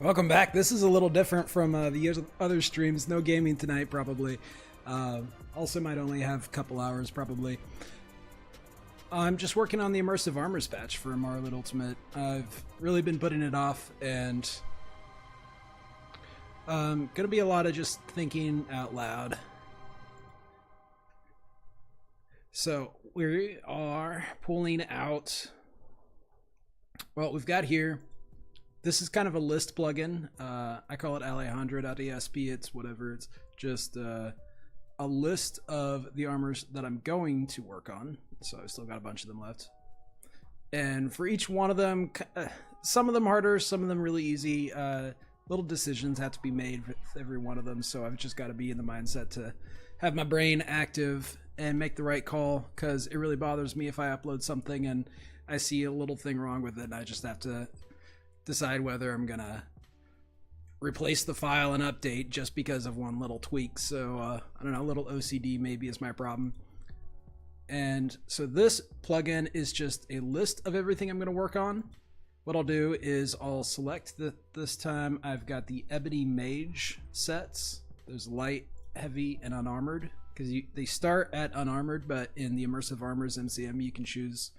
Welcome back. This is a little different from the other streams. No gaming tonight, probably. Also might only have a couple hours, probably. I'm just working on the Immersive Armors patch for MLU Ultimate. I've really been putting it off, and gonna be a lot of just thinking out loud. So we are pulling out, well, we've got here, this is kind of a list plugin. I call it Alejandro.esp. It's whatever. It's just a list of the armors that I'm going to work on. So I've still got a bunch of them left. And for each one of them, some of them harder, some of them really easy. Little decisions have to be made with every one of them. So I've just got to be in the mindset to have my brain active and make the right call, because it really bothers me if I upload something and I see a little thing wrong with it, and I just have to decide whether I'm gonna replace the file and update just because of one little tweak. So I don't know, a little OCD maybe is my problem. And so this plugin is just a list of everything I'm gonna work on. What I'll do is I'll select this time I've got the Ebony Mage sets. There's light, heavy, and unarmored, because they start at unarmored, but in the Immersive Armors MCM you can choose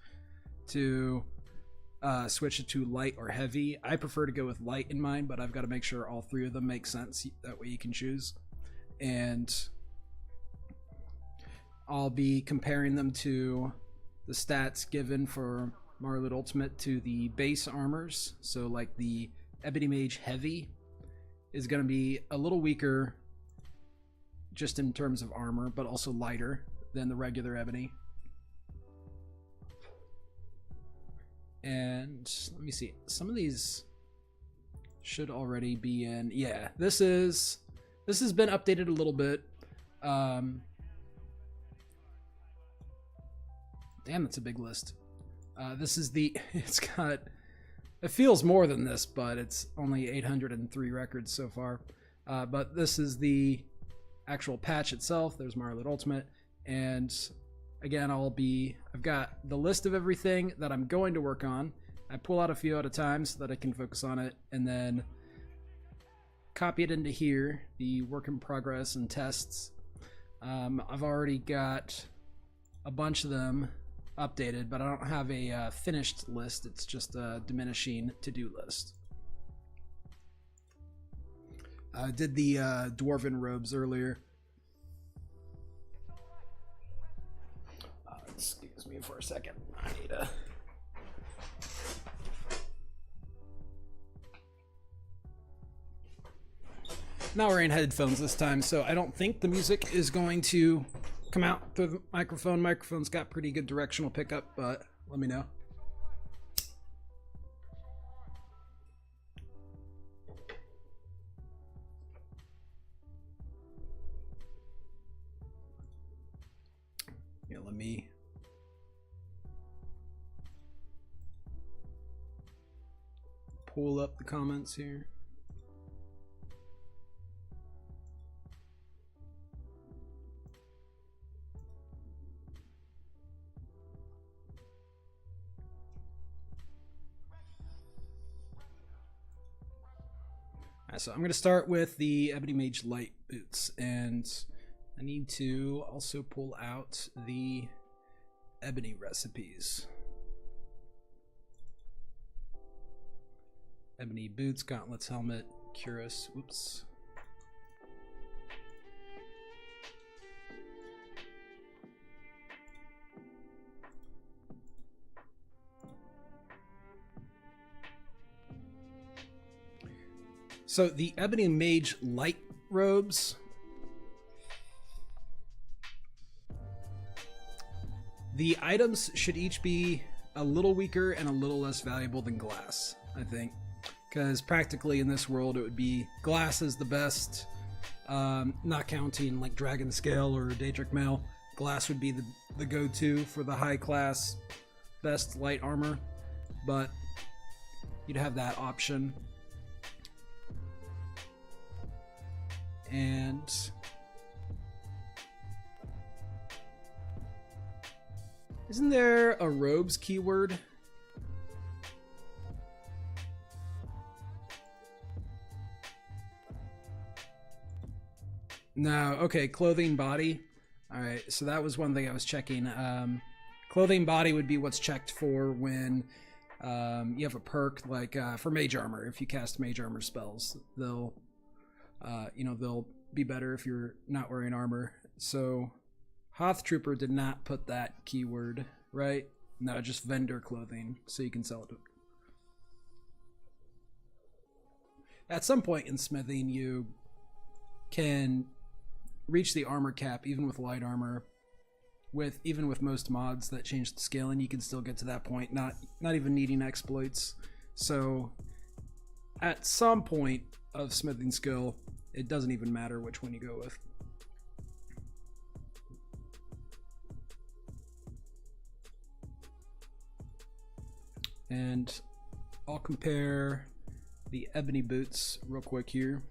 to switch it to light or heavy. I prefer to go with light in mine, but I've got to make sure all three of them make sense. That way you can choose. And I'll be comparing them to the stats given for MLU Ultimate to the base armors. So like the Ebony Mage Heavy is going to be a little weaker just in terms of armor, but also lighter than the regular Ebony. And let me see, some of these should already be in. Yeah, this has been updated a little bit. Damn, that's a big list. This is the, it feels more than this, but it's only 803 records so far. But this is the actual patch itself. There's MLU Ultimate, and again, I've got the list of everything that I'm going to work on. I pull out a few at a time so that I can focus on it, and then copy it into here, the work in progress and tests. I've already got a bunch of them updated, but I don't have a finished list. It's just a diminishing to-do list. I did the dwarven robes earlier. Excuse me for a second. I need a... Not wearing headphones this time, so I don't think the music is going to come out through the microphone. Microphone's got pretty good directional pickup, but let me know. Yeah, let me... pull up the comments here. So I'm going to start with the Ebony Mage light boots, and I need to also pull out the ebony recipes. Ebony boots, gauntlets, helmet, cuirass. Oops. So the Ebony Mage light robes, the items should each be a little weaker and a little less valuable than glass, I think. Because practically in this world it would be glass is the best, not counting like Dragon Scale or Daedric Mail. Glass would be the go-to for the high class best light armor, but you'd have that option. And isn't there a robes keyword? No, okay, clothing body. All right, so that was one thing I was checking. Clothing body would be what's checked for when you have a perk like for mage armor. If you cast mage armor spells, they'll they'll be better if you're not wearing armor. So Hoth Trooper did not put that keyword, right? No, just vendor clothing, so you can sell it. At some point in smithing, you can reach the armor cap even with light armor. Even with most mods that change the scaling, you can still get to that point, not even needing exploits. So at some point of smithing skill, it doesn't even matter which one you go with. And I'll compare the ebony boots real quick here.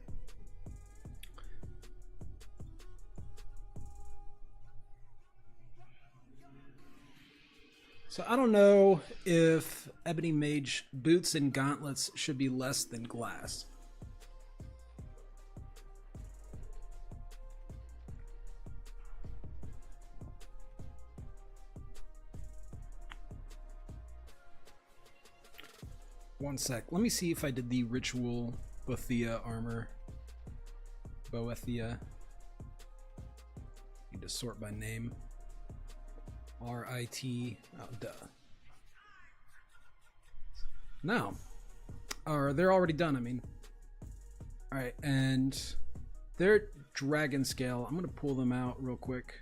So I don't know if ebony mage boots and gauntlets should be less than glass. One sec. Let me see if I did the ritual Boethia armor. Boethia. Need to sort by name. R-I-T. Oh, duh. No. Or they're already done, I mean. Alright, and they're dragon scale. I'm going to pull them out real quick.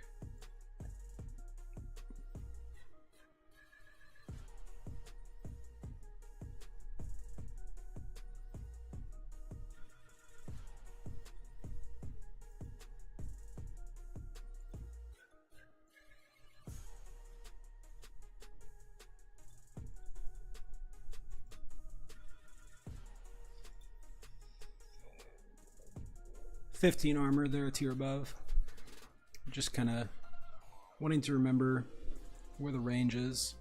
$15 armor, they're a tier above. Just kind of wanting to remember where the range is.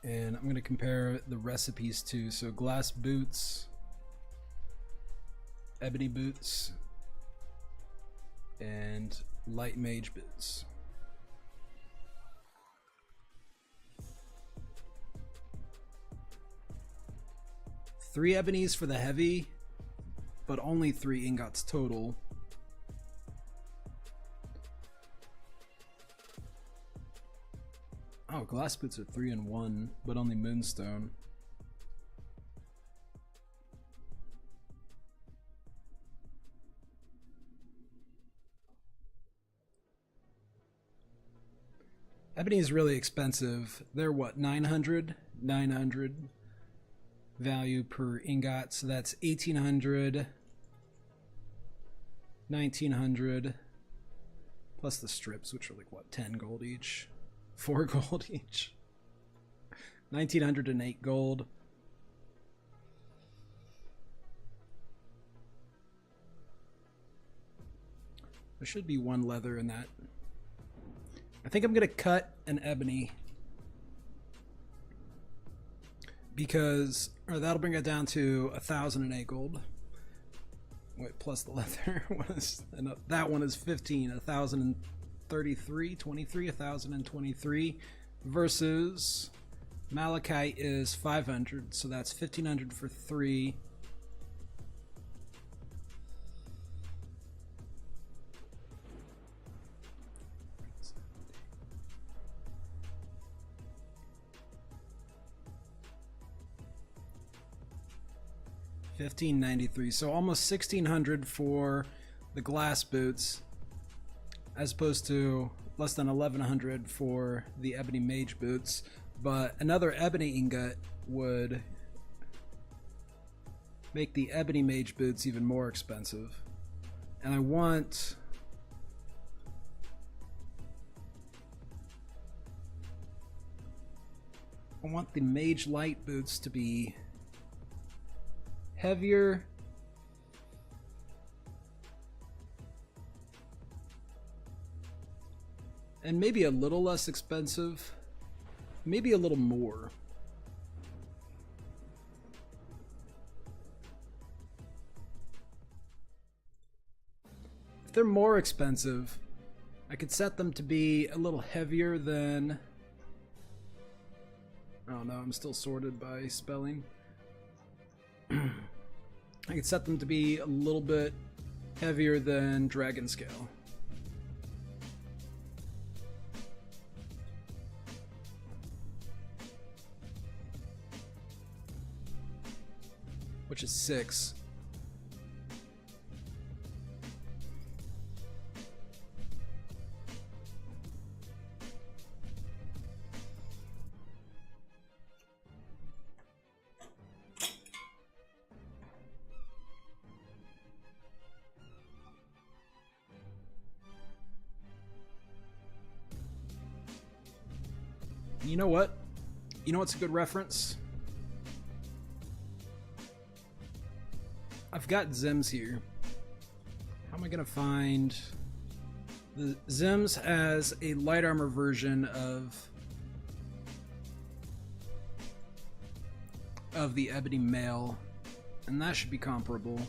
And I'm going to compare the recipes too. So glass boots, ebony boots, and light mage boots. Three ebonies for the heavy, but only 3 ingots total. Oh, glass boots are 3 and 1, but only moonstone. Ebony is really expensive. They're what, 900? 900 value per ingot, so that's 1800, 1900, plus the strips, which are like what, 10 gold each, 4 gold each, 1908 gold. There should be 1 leather in that. I think I'm gonna cut an ebony because, or that'll bring it down to 1008 gold. Wait, plus the leather was, that one is 15, 1033, 23, 1023 versus malachite is 500, so that's 1500 for 3. $1593, so almost 1600 for the glass boots, as opposed to less than 1100 for the ebony mage boots. But another ebony ingot would make the ebony mage boots even more expensive, and I want the mage light boots to be heavier and maybe a little less expensive. maybe a little more. If they're more expensive, I could set them to be a little heavier than... Oh no, I'm still sorted by spelling. I could set them to be a little bit heavier than Dragon Scale. Which is 6. You know what? You know what's a good reference? I've got Zims here. How am I gonna find... The Zims has a light armor version of the Ebony Mail, and that should be comparable.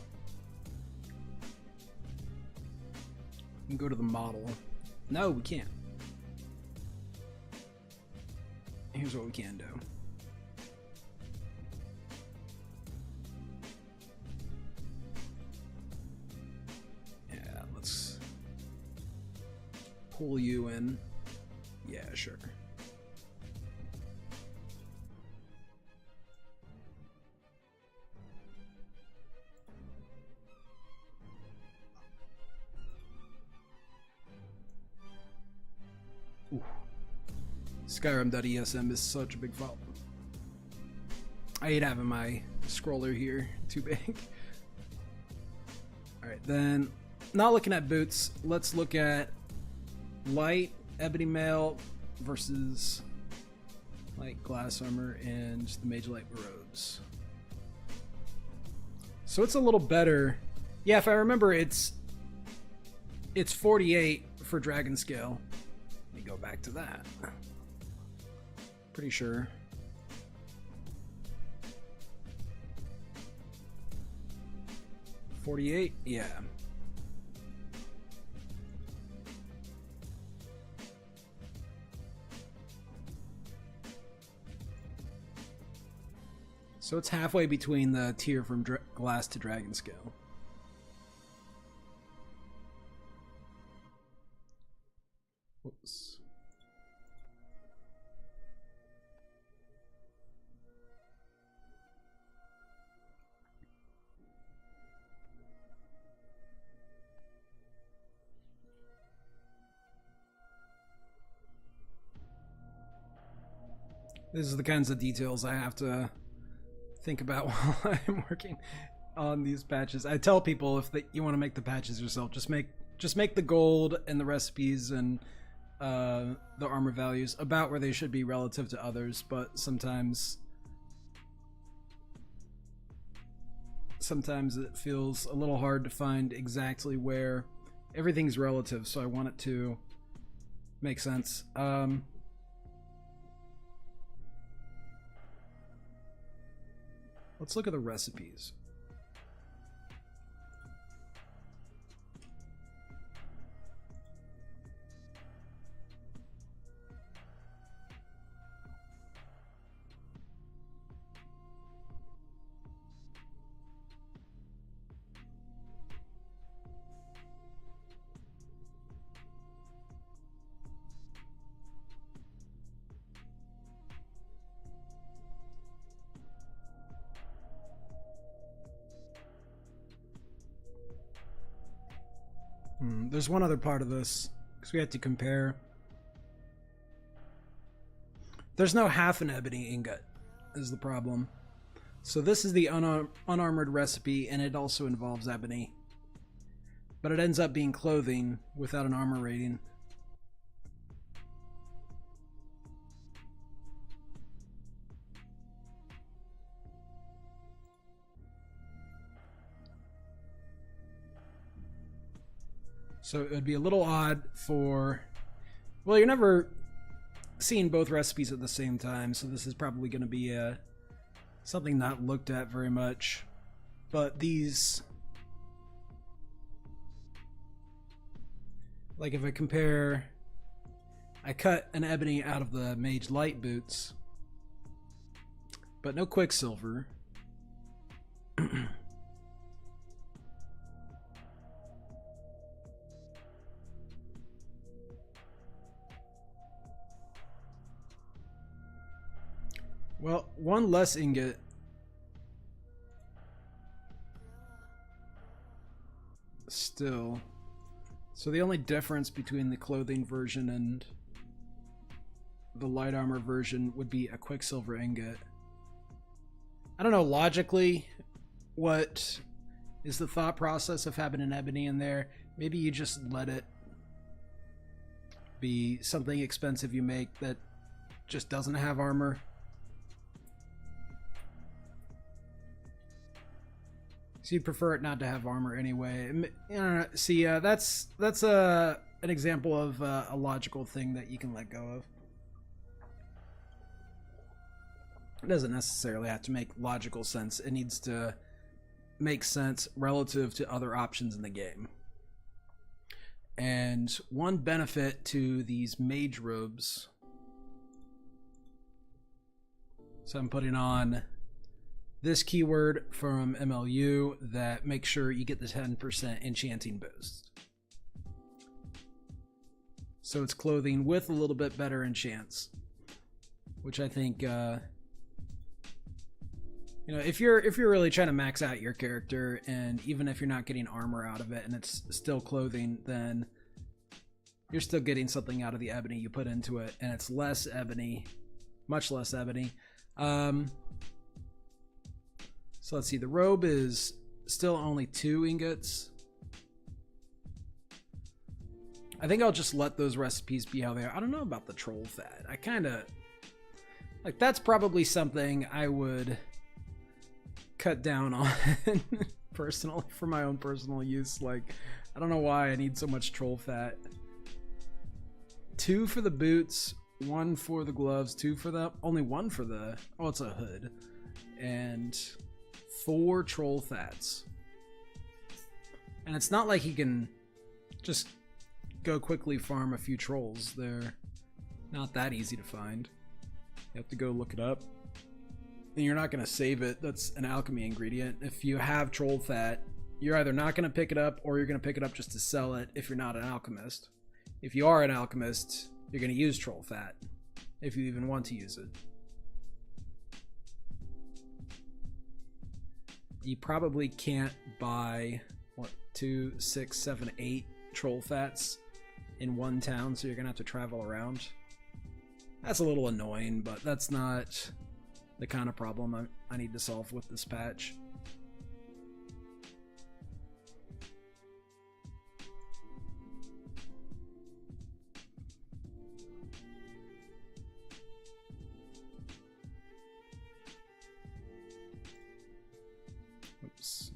We can go to the model. No, we can't. Here's what we can do. Yeah, let's pull you in. Yeah, sure. Ooh. Skyrim.esm is such a big file. I hate having my scroller here too big. Alright, then not looking at boots, let's look at light Ebony Mail versus light glass armor and the Mage Light robes. So it's a little better. Yeah, if I remember, it's 48 for Dragon Scale. Let me go back to that. Pretty sure. $48? Yeah. So it's halfway between the tier from glass to Dragon Scale. Whoops. This is the kinds of details I have to think about while I'm working on these patches. I tell people if you want to make the patches yourself, just make the gold and the recipes and the armor values about where they should be relative to others, but sometimes it feels a little hard to find exactly where everything's relative, so I want it to make sense. Let's look at the recipes. There's one other part of this, because we had to compare. There's no half an ebony ingot, is the problem. So this is the unarmored recipe, and it also involves ebony. But it ends up being clothing without an armor rating. So it would be a little odd for... Well, you're never seeing both recipes at the same time, so this is probably going to be something not looked at very much. But these, like if I compare, I cut an ebony out of the mage light boots, but no quicksilver. Well, one less ingot. Still. So the only difference between the clothing version and the light armor version would be a quicksilver ingot. I don't know logically what is the thought process of having an ebony in there. Maybe you just let it be something expensive you make that just doesn't have armor. So you'd prefer it not to have armor anyway. See, that's an example of a logical thing that you can let go of. It doesn't necessarily have to make logical sense. It needs to make sense relative to other options in the game. And one benefit to these mage robes. So I'm putting on this keyword from MLU that makes sure you get the 10% enchanting boost. So it's clothing with a little bit better enchants, which I think, you know, if you're really trying to max out your character, and even if you're not getting armor out of it and it's still clothing, then you're still getting something out of the ebony you put into it, and it's less ebony, much less ebony. So let's see, the robe is still only 2 ingots. I think I'll just let those recipes be how they are. I don't know about the troll fat. I kind of, like, that's probably something I would cut down on personally, for my own personal use. Like, I don't know why I need so much troll fat. 2 for the boots, 1 for the gloves, 2 for the, only 1 for the, oh, it's a hood, and 4 troll fats. And it's not like you can just go quickly farm a few trolls. They're not that easy to find. You have to go look it up. And you're not going to save it. That's an alchemy ingredient. If you have troll fat, you're either not going to pick it up, or you're going to pick it up just to sell it if you're not an alchemist. If you are an alchemist, you're going to use troll fat, if you even want to use it. You probably can't buy, what, 2, 6, 7, 8 troll fats in one town, so you're gonna have to travel around. That's a little annoying, but that's not the kind of problem I need to solve with this patch. Oops.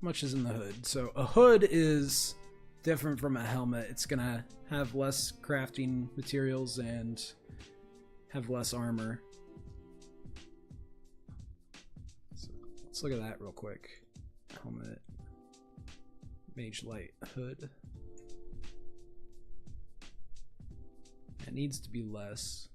Much is in the hood. So a hood is different from a helmet. It's gonna have less crafting materials and have less armor. So let's look at that real quick. Helmet, mage light, hood. It needs to be less.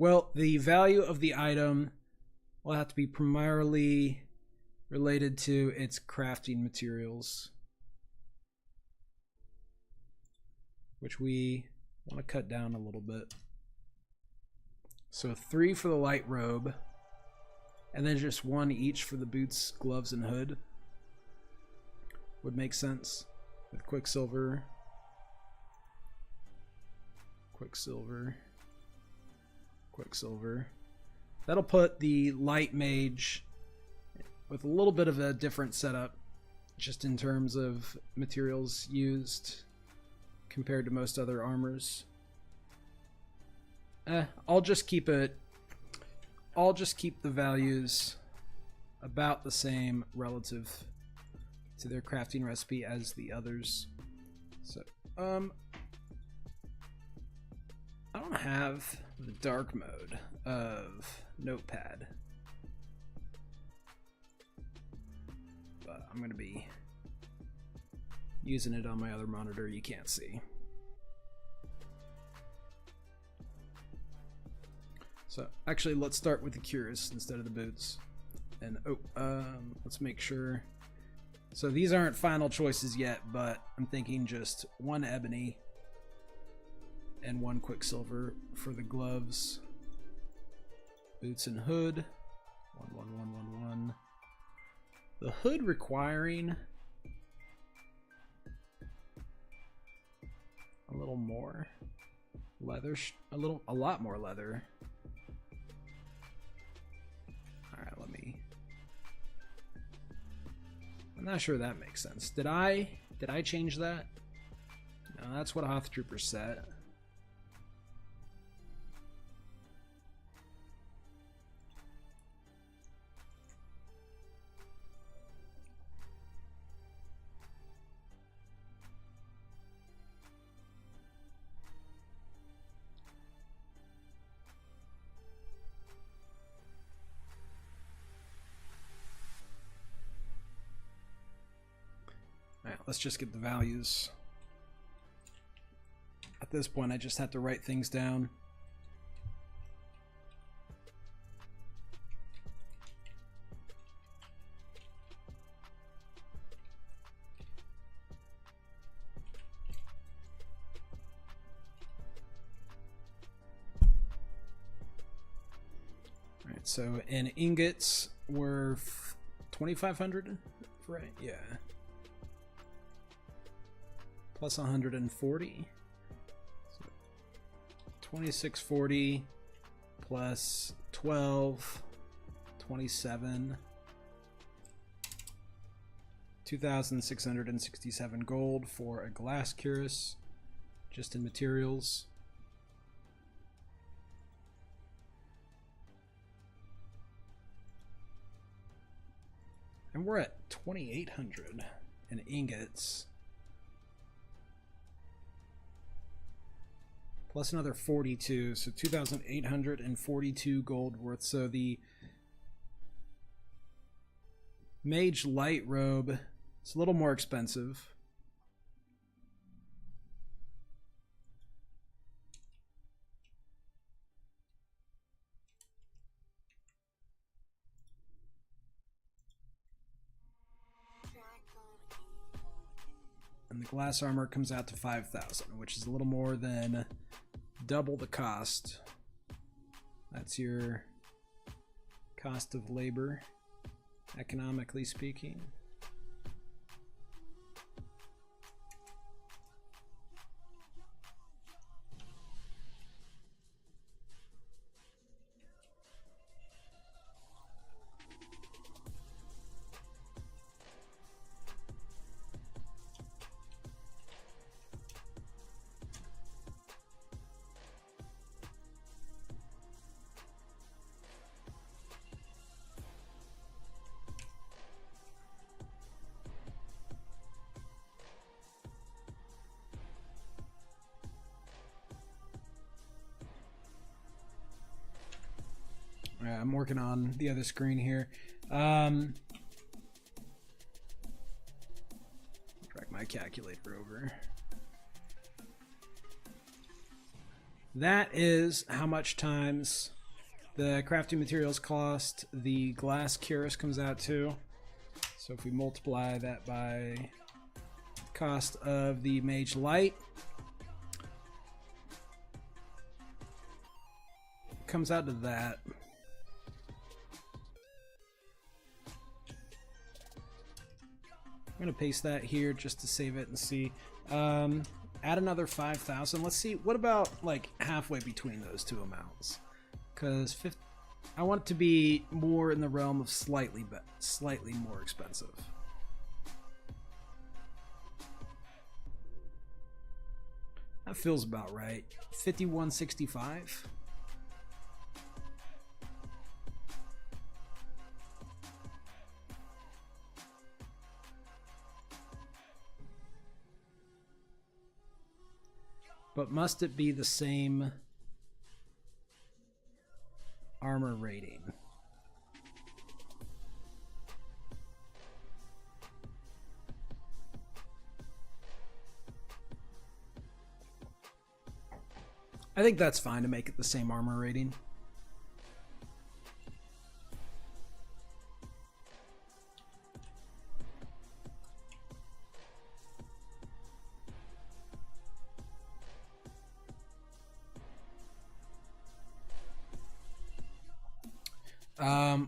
Well, the value of the item will have to be primarily related to its crafting materials, which we want to cut down a little bit. So 3 for the light robe, and then just 1 each for the boots, gloves, and hood would make sense. With quicksilver, quicksilver, quicksilver. That'll put the light mage with a little bit of a different setup, just in terms of materials used. compared to most other armors. I'll just keep the values about the same relative to their crafting recipe as the others. So, I don't have the dark mode of Notepad, but I'm going to be using it on my other monitor you can't see. So actually, let's start with the cuirass instead of the boots. And let's make sure. So these aren't final choices yet, but I'm thinking just 1 ebony and 1 quicksilver for the gloves, boots, and hood. 1 1 1 1 1. The hood requiring a little more leather, a lot more leather. All right, I'm not sure that makes sense. Did I change that? No, that's what Hoth Trooper set. Alright, let's just get the values. At this point, I just have to write things down. Alright, so in ingots, we're 2,500, right? Yeah. Plus 140. So 2640 plus 12, 27. 2,667 gold for a glass cuirass, just in materials. And we're at 2,800 in ingots. Plus another 42, so 2,842 gold worth. So the Mage Light Robe is a little more expensive. And the glass armor comes out to 5,000, which is a little more than double the cost. That's your cost of labor, economically speaking. I'm working on the other screen here. Drag my calculator over. That is how much times the crafting materials cost the glass cuirass comes out to. So if we multiply that by the cost of the Mage Light, it comes out to that. I'm going to paste that here just to save it and see. Add another 5,000. Let's see. What about like halfway between those two amounts? Because I want it to be more in the realm of slightly more expensive. That feels about right. 5165. But must it be the same armor rating? I think that's fine to make it the same armor rating.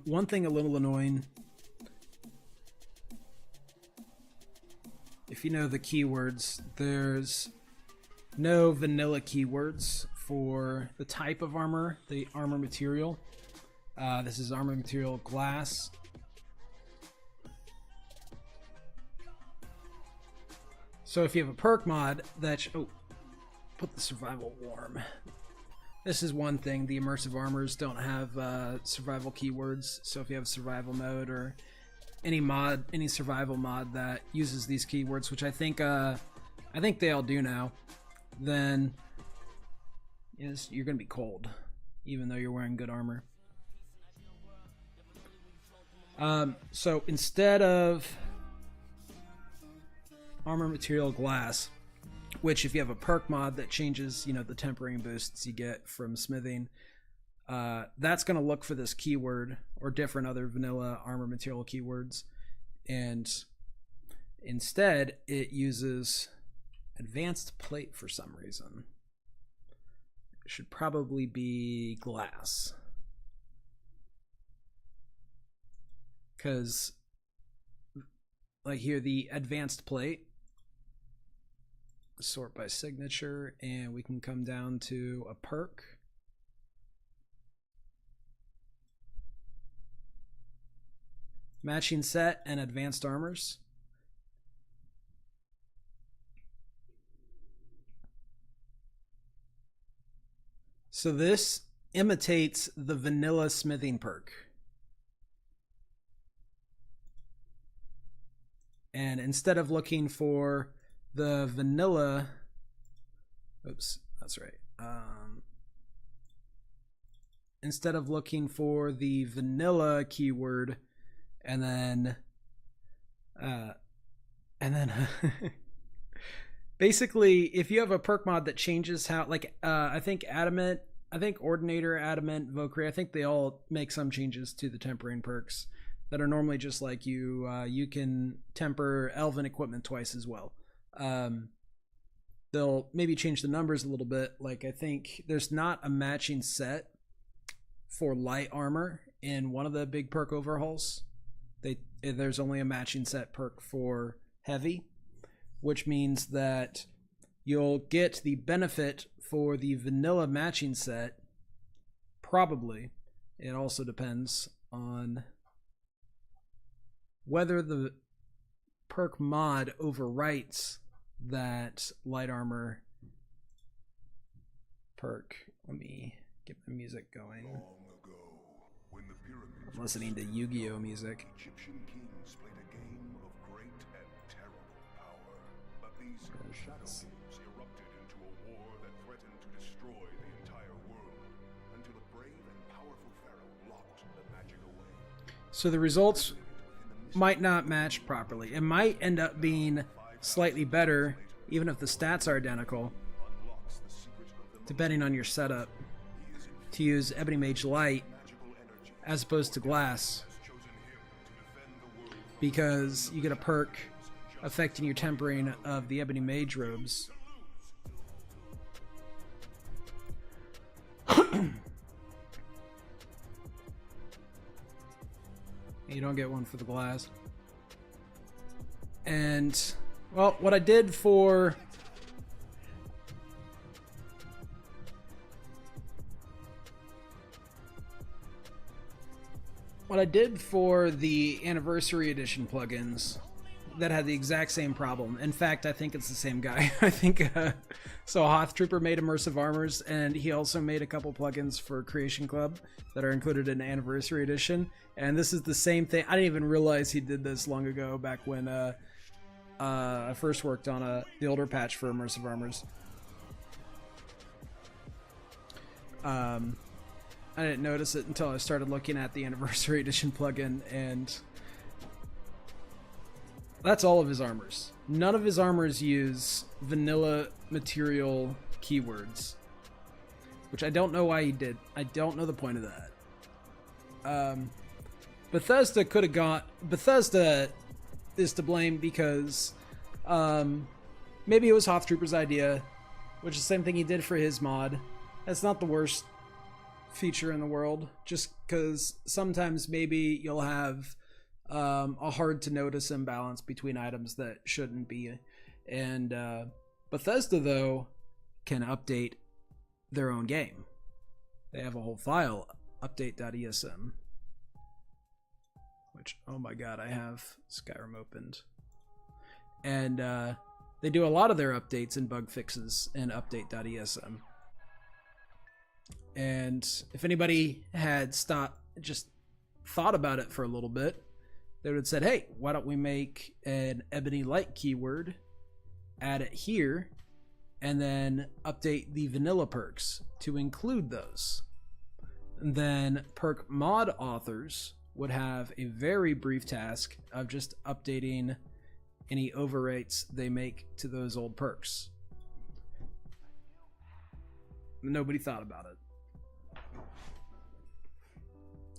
One thing a little annoying, if you know the keywords, there's no vanilla keywords for the type of armor, the armor material. This is armor material glass. So if you have a perk mod that, put the survival warm. This is one thing, the Immersive Armors don't have survival keywords, so if you have survival mode or any mod, any survival mod that uses these keywords, which I think they all do now, then you're gonna be cold, even though you're wearing good armor. So instead of armor material glass, which if you have a perk mod that changes, the tempering boosts you get from smithing, that's going to look for this keyword or different other vanilla armor material keywords. And instead, it uses advanced plate for some reason. It should probably be glass. Because, like here, the advanced plate, sort by signature, and we can come down to a perk. Matching set and advanced armors. So this imitates the vanilla smithing perk. And instead of looking for the vanilla, that's right. Instead of looking for the vanilla keyword and then basically if you have a perk mod that changes how, like I think adamant, I think ordinator, adamant, Valkyrie, I think they all make some changes to the tempering perks that are normally just like you can temper elven equipment twice as well. They'll maybe change the numbers a little bit. Like I think there's not a matching set for light armor in one of the big perk overhauls. There's only a matching set perk for heavy, which means that you'll get the benefit for the vanilla matching set. Probably. It also depends on whether the perk mod overwrites that light armor perk. Let me get my music going. I'm listening to Yu-Gi-Oh music. Egyptian kings played a game of great and terrible power, but these shadow kings erupted into a war that threatened to destroy the entire world until a brave and powerful pharaoh locked the magic away. So the results might not match properly. It might end up being slightly better, even if the stats are identical, depending on your setup, to use Ebony Mage Light as opposed to glass, because you get a perk affecting your tempering of the Ebony Mage robes. You don't get one for the glass. And, well, what I did for the Anniversary Edition plugins that had the exact same problem. In fact, I think it's the same guy. I think so. Hoth Trooper made Immersive Armors, and he also made a couple plugins for Creation Club that are included in Anniversary Edition. And this is the same thing. I didn't even realize he did this long ago, back when I first worked on the older patch for Immersive Armors. I didn't notice it until I started looking at the Anniversary Edition plugin, and that's all of his armors. None of his armors use vanilla material keywords, which I don't know why he did. I don't know the point of that. Bethesda could have got... Bethesda is to blame because maybe it was Hoth Trooper's idea, which is the same thing he did for his mod. That's not the worst feature in the world, just because sometimes maybe you'll have a hard to notice imbalance between items that shouldn't be. And Bethesda, though, can update their own game. They have a whole file, update.esm, which, oh my god, I have Skyrim opened. And they do a lot of their updates and bug fixes in update.esm. And if anybody had just thought about it for a little bit, they would have said, hey, why don't we make an ebony light keyword, add it here, and then update the vanilla perks to include those. And then perk mod authors would have a very brief task of just updating any overwrites they make to those old perks. Nobody thought about it.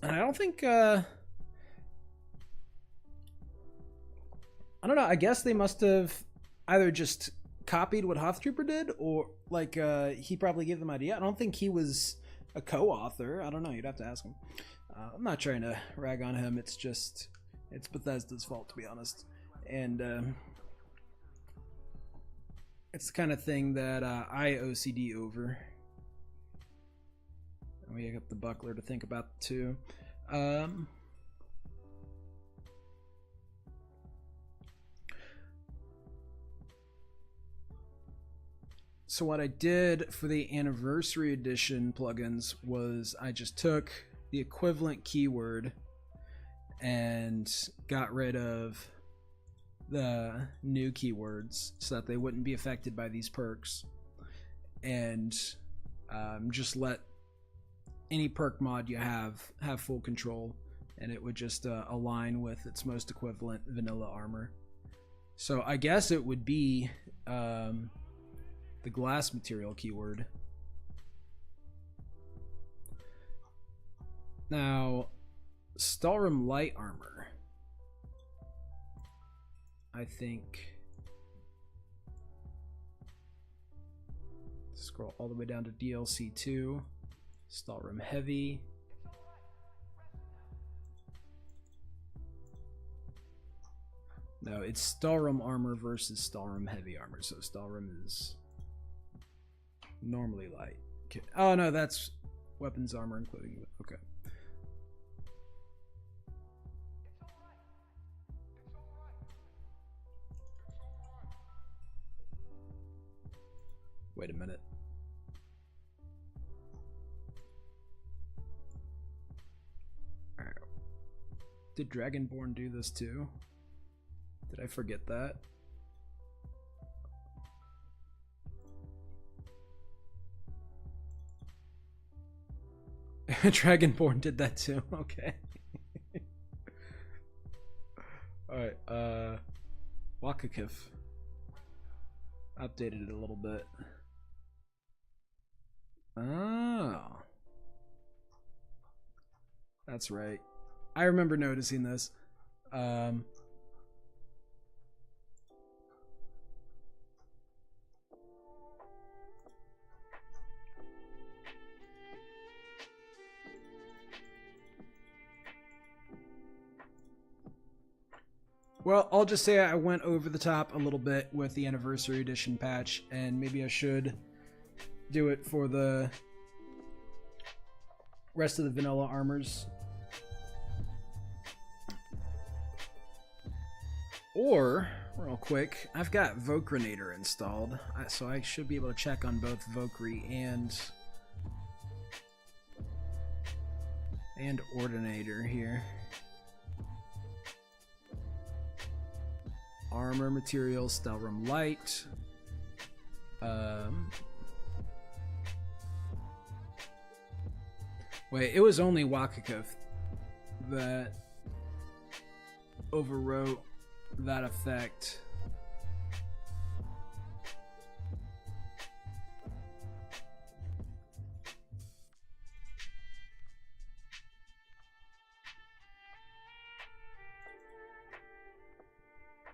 And I don't think, I don't know, I guess they must have either just copied what Hoth Trooper did, or like he probably gave them an idea. I don't think he was a co-author. I don't know, you'd have to ask him. I'm not trying to rag on him, it's Bethesda's fault, to be honest. And it's the kind of thing that I OCD over. And we got the buckler to think about too. So what I did for the Anniversary Edition plugins was I just took the equivalent keyword and got rid of the new keywords so that they wouldn't be affected by these perks, and just let any perk mod you have full control, and it would just align with its most equivalent vanilla armor. So I guess it would be the glass material keyword. Now, Stalrim light armor, I think, scroll all the way down to DLC 2, Stalrim heavy. No, it's Stalrim armor versus Stalrim heavy armor. So Stalrim is normally light. Okay. Oh no, that's weapons armor including. Okay. Wait a minute. Alright. Did Dragonborn do this too? Did I forget that? Dragonborn did that too. Okay. Alright, Wakakif updated it a little bit. Oh. That's right. I remember noticing this. Well, I'll just say I went over the top a little bit with the Anniversary Edition patch, and maybe I should do it for the rest of the vanilla armors. Or, real quick, I've got Vokranator installed, so I should be able to check on both Vokri and Ordinator here. Armor materials, Stelrum Light. Wait, it was only Wakakov that overwrote that effect.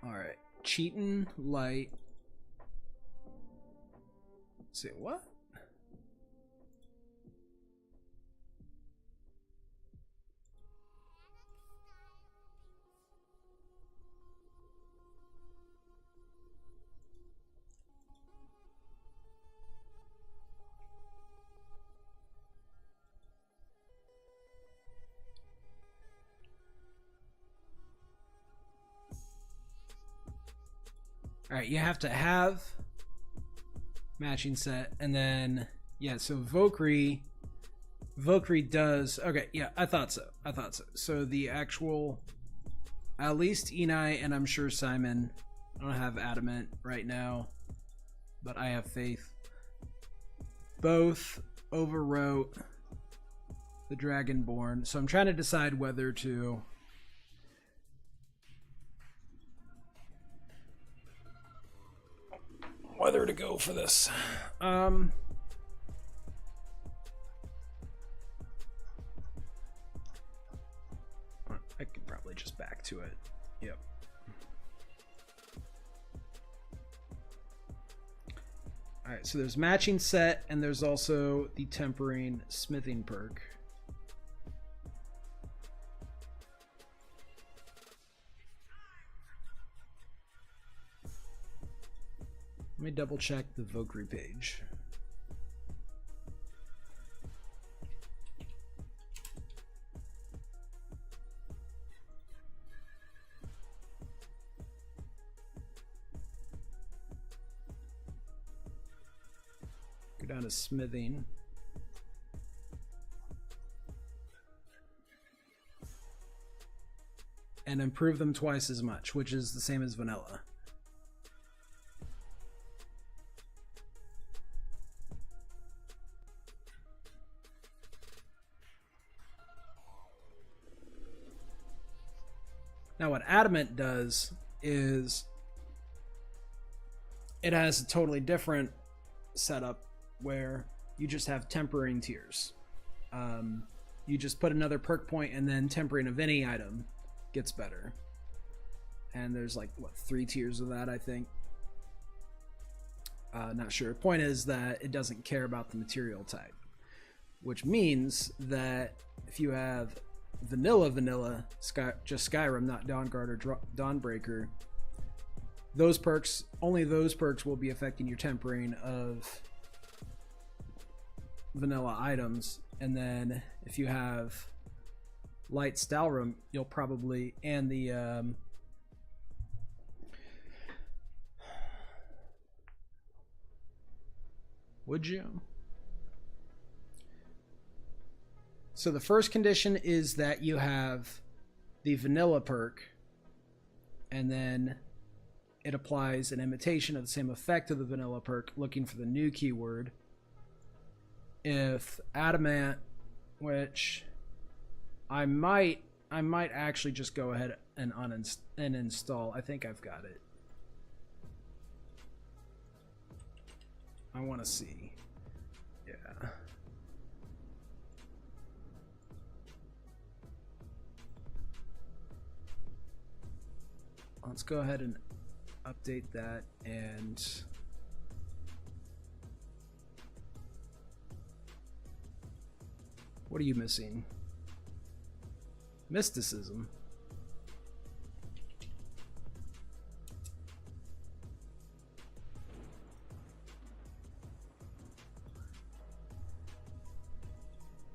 Alright, Cheatin' Light. Let's see, what? Alright, you have to have matching set, and then, yeah, so Vokri does, okay, yeah, I thought so. So the actual, at least Enai, and I'm sure Simon, I don't have Adamant right now, but I have faith, both overwrote the Dragonborn, so I'm trying to decide whether to go for this. I could probably just back to it. Yep. Alright, so there's matching set, and there's also the tempering smithing perk. Let me double check the Vokri page. Go down to smithing. And improve them twice as much, which is the same as vanilla. Now what Adamant does is it has a totally different setup where you just have tempering tiers. You just put another perk point, and then tempering of any item gets better. And there's like, what, 3 tiers of that, I think. Not sure. Point is that it doesn't care about the material type, which means that if you have vanilla just Skyrim, not Dawnguard or Dawnbreaker, only those perks will be affecting your tempering of vanilla items. And then if you have light Stalrum, you'll probably, and the would you? So the first condition is that you have the vanilla perk, and then it applies an imitation of the same effect of the vanilla perk, looking for the new keyword. If Adamant, which I might actually just go ahead and install. I think I've got it. I want to see. Yeah. Let's go ahead and update that. And what are you missing? Mysticism.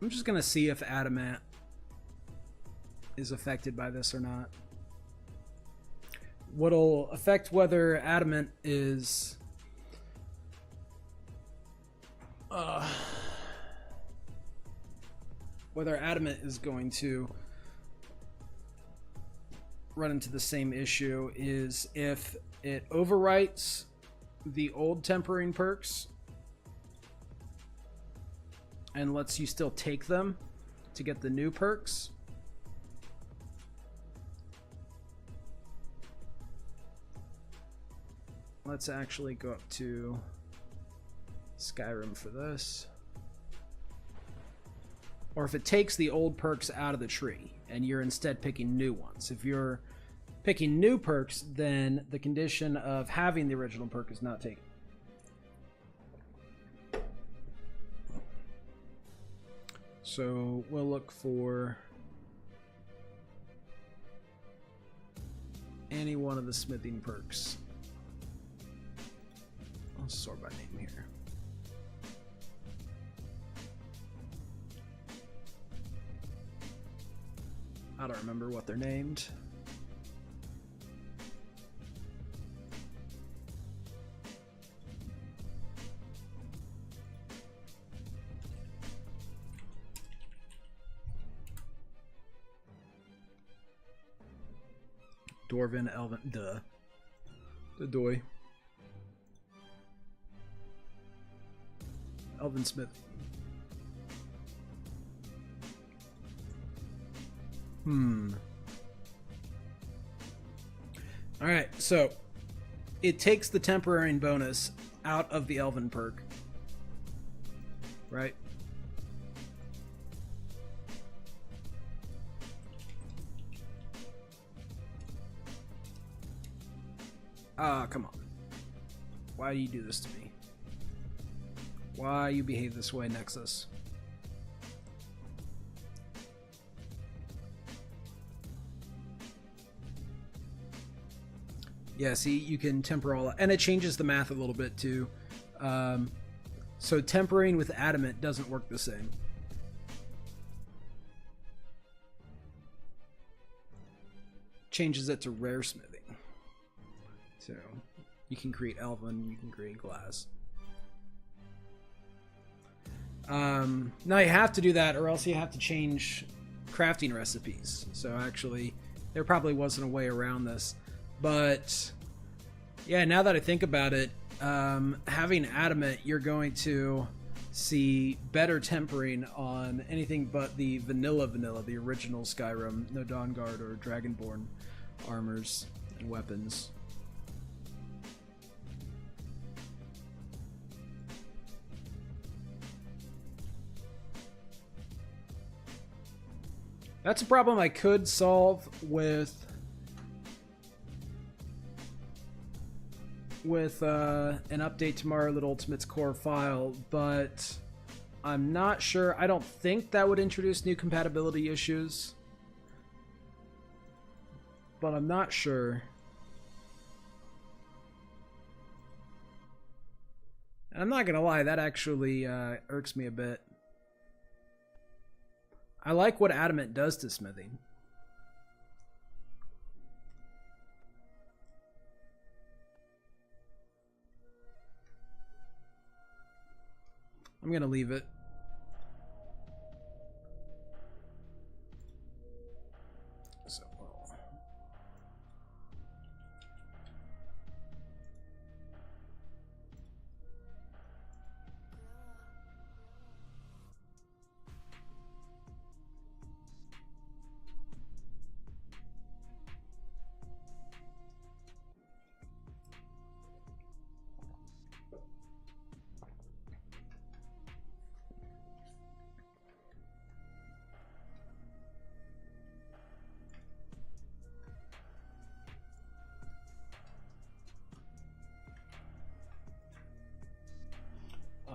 I'm just gonna see if Adamant is affected by this or not. what'll affect whether adamant is going to run into the same issue is if it overwrites the old tempering perks and lets you still take them to get the new perks. Let's actually go up to Skyrim for this. Or if it takes the old perks out of the tree and you're instead picking new ones. If you're picking new perks, then the condition of having the original perk is not taken. So we'll look for any one of the smithing perks. I'll sort by name here. I don't remember what they're named. Dwarven, Elven, the Doi. Elven Smith. Alright, so it takes the temporary bonus out of the Elven perk. Right? Come on. Why do you do this to me? Why you behave this way, Nexus? Yeah, see, you can temper all, and it changes the math a little bit too. So tempering with adamant doesn't work the same. Changes it to rare smithing. So you can create elven, you can create glass. Now you have to do that, or else you have to change crafting recipes. So actually, there probably wasn't a way around this. But yeah, now that I think about it, having adamant, you're going to see better tempering on anything but the vanilla, the original Skyrim, no Dawnguard or Dragonborn armors and weapons. That's a problem I could solve with an update to Marlet Ultimate's core file, but I'm not sure. I don't think that would introduce new compatibility issues, but I'm not sure. And I'm not gonna lie, that actually irks me a bit. I like what adamant does to smithing. I'm gonna leave it. So,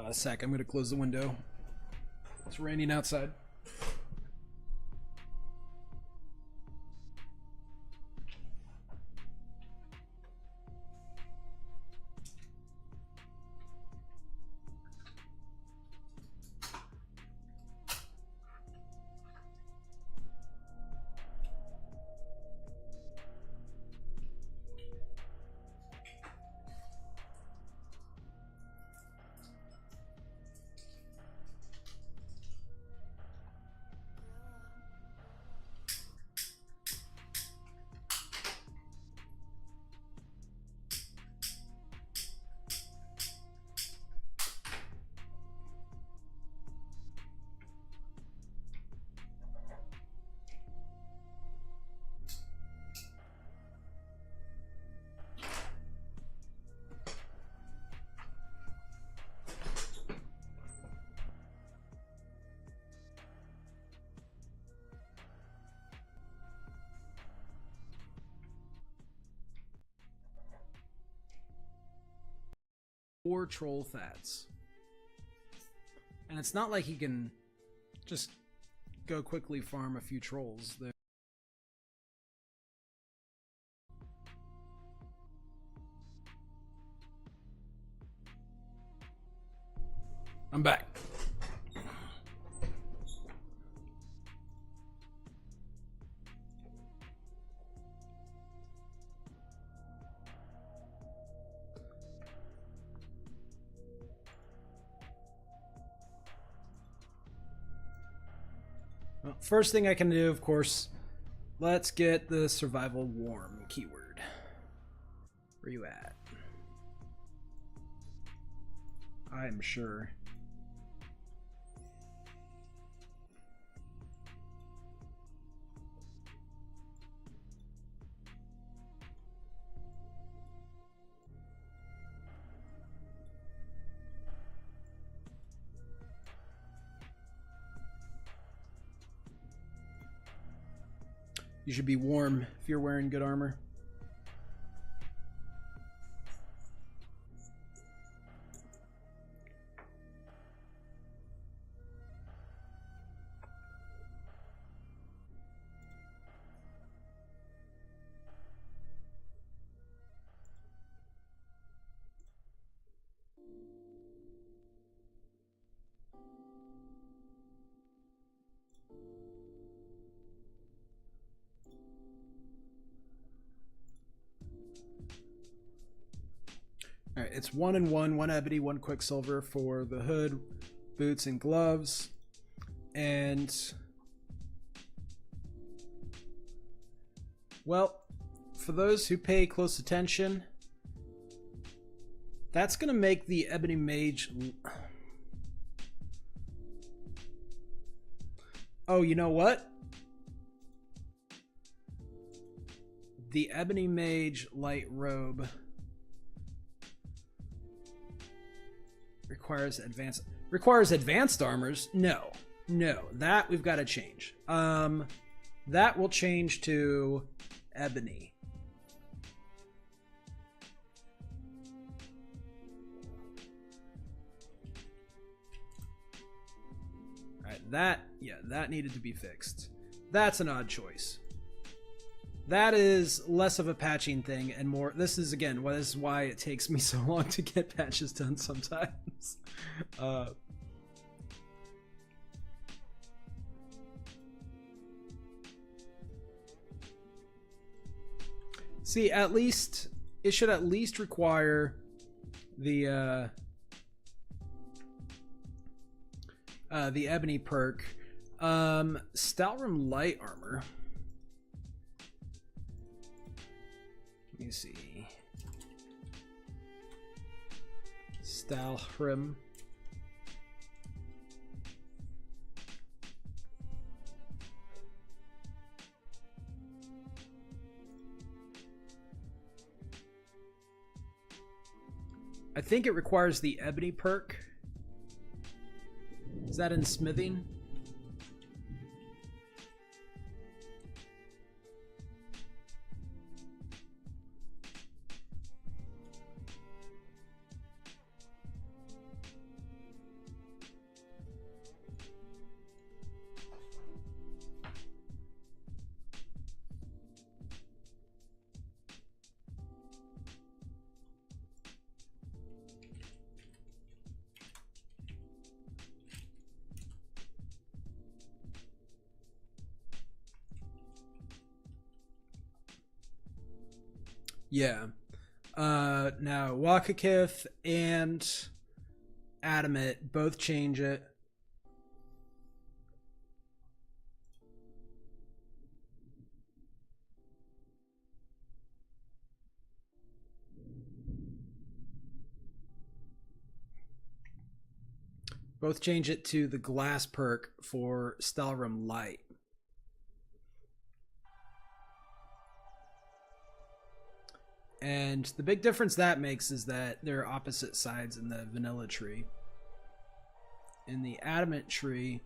a sec, I'm gonna close the window. It's raining outside. 4 troll thats. And it's not like he can just go quickly farm a few trolls. I'm back. Well, first thing I can do, of course, let's get the survival warm keyword. Where you at? I'm sure. You should be warm if you're wearing good armor. All right, it's 1 and 1 ebony, 1 quicksilver for the hood, boots, and gloves. And well, for those who pay close attention, that's gonna make the ebony mage. Oh, you know what? The ebony mage light robe requires advanced armors. No, that we've got to change. That will change to ebony. All right, that needed to be fixed. That's an odd choice. That is less of a patching thing and more. This is again this is why it takes me so long to get patches done sometimes. See, at least it should at least require the ebony perk. Stalrim light armor. Let me see. Stalrim. I think it requires the ebony perk. Is that in smithing? Yeah. Now Wakakith and Adamant both change it. Both change it to the glass perk for Stalrim Light. And the big difference that makes is that they're opposite sides in the vanilla tree. In the adamant tree,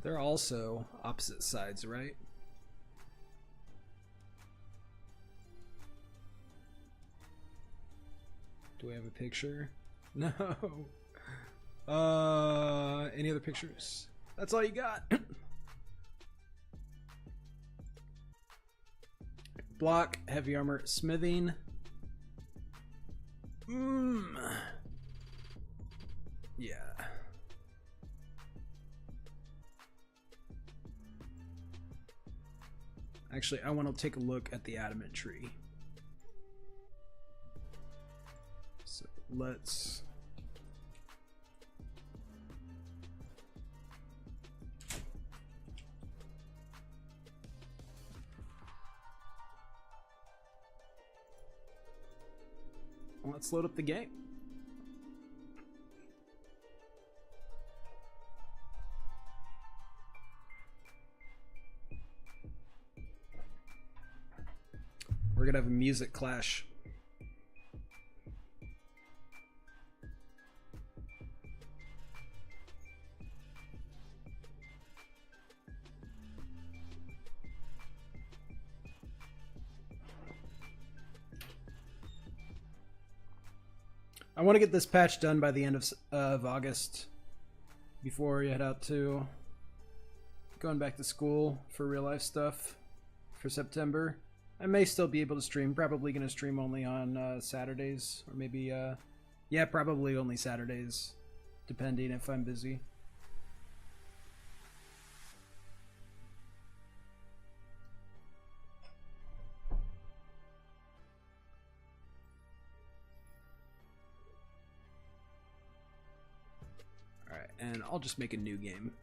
they're also opposite sides, right? Do we have a picture? No. Any other pictures? That's all you got. Block, heavy armor, smithing. Yeah. Actually, I want to take a look at the adamant tree. So let's... Let's load up the game. We're gonna have a music clash. I want to get this patch done by the end of August before we head out to going back to school for real life stuff for September. I may still be able to stream. Probably going to stream only on Saturdays, or maybe, yeah, probably only Saturdays, depending if I'm busy. Alright, and I'll just make a new game.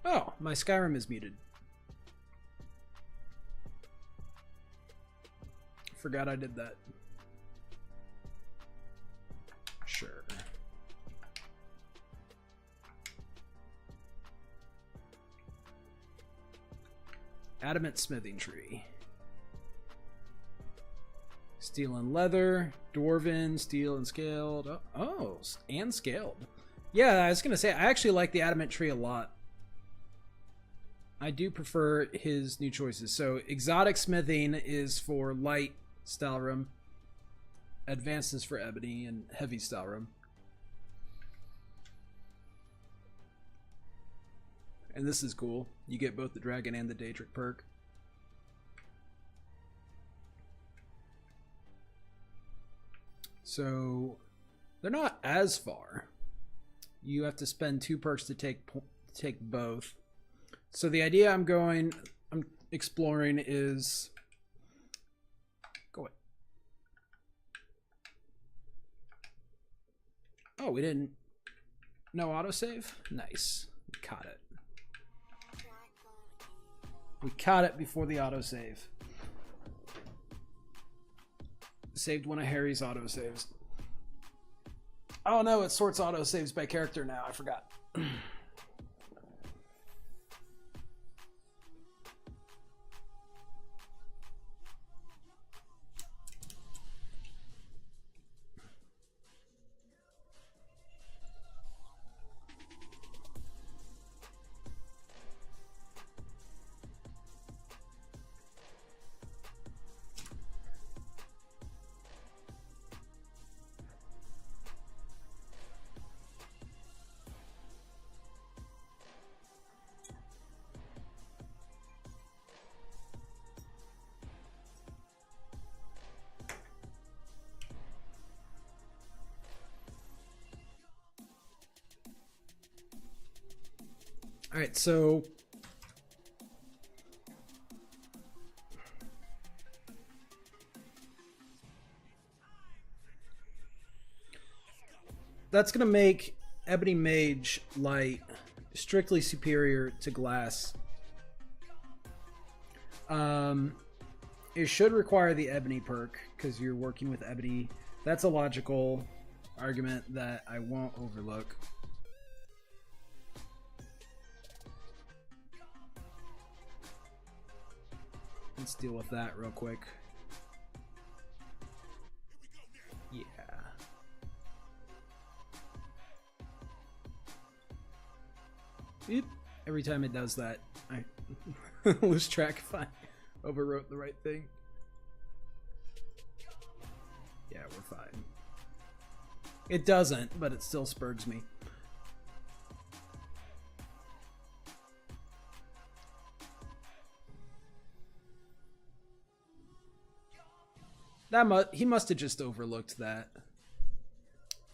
Oh, my Skyrim is muted. Forgot I did that. Sure. Adamant smithing tree. Steel and leather, dwarven, steel and scaled. Oh, and scaled. Yeah, I was gonna say, I actually like the adamant tree a lot. I do prefer his new choices. So exotic smithing is for light style room, advanced is for ebony, and heavy style room. And this is cool. You get both the dragon and the Daedric perk. So they're not as far. You have to spend 2 perks to take both. So the idea I'm exploring is go away. Oh, we didn't. No autosave? Nice. We caught it. We caught it before the autosave. Saved one of Harry's autosaves. Oh no, it sorts autosaves by character now. I forgot. All right, so that's gonna make Ebony Mage Light strictly superior to Glass. It should require the Ebony perk because you're working with Ebony. That's a logical argument that I won't overlook. Let's deal with that real quick. Yeah. Beep. Every time it does that, I lose track if I overwrote the right thing. Yeah, we're fine. It doesn't, but it still spurgs me. He must have just overlooked that.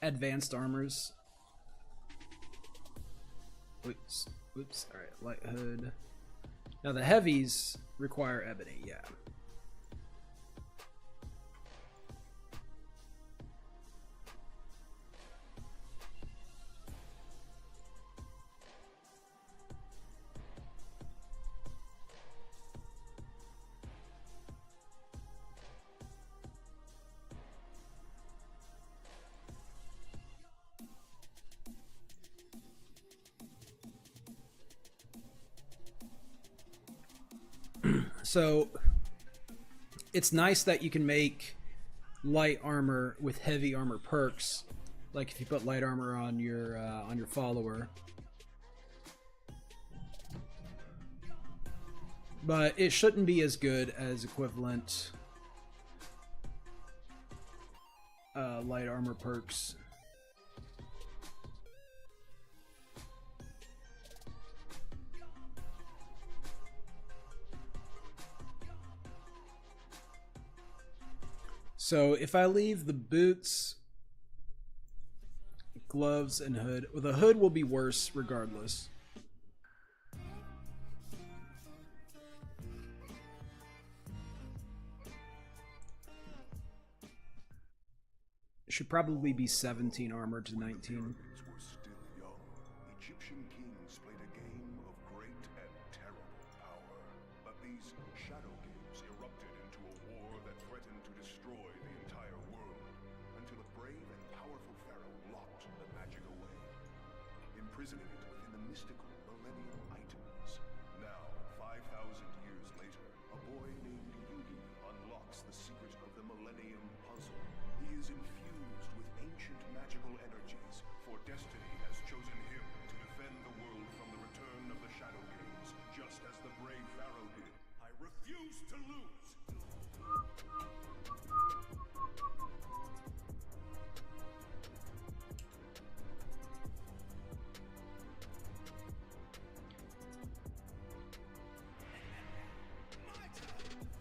Advanced armors. Oops. Oops. Alright, light hood. Now the heavies require ebony, yeah. So it's nice that you can make light armor with heavy armor perks, like if you put light armor on your follower. But it shouldn't be as good as equivalent light armor perks. So if I leave the boots, gloves, and hood, well, the hood will be worse regardless. It should probably be 17 armor to 19.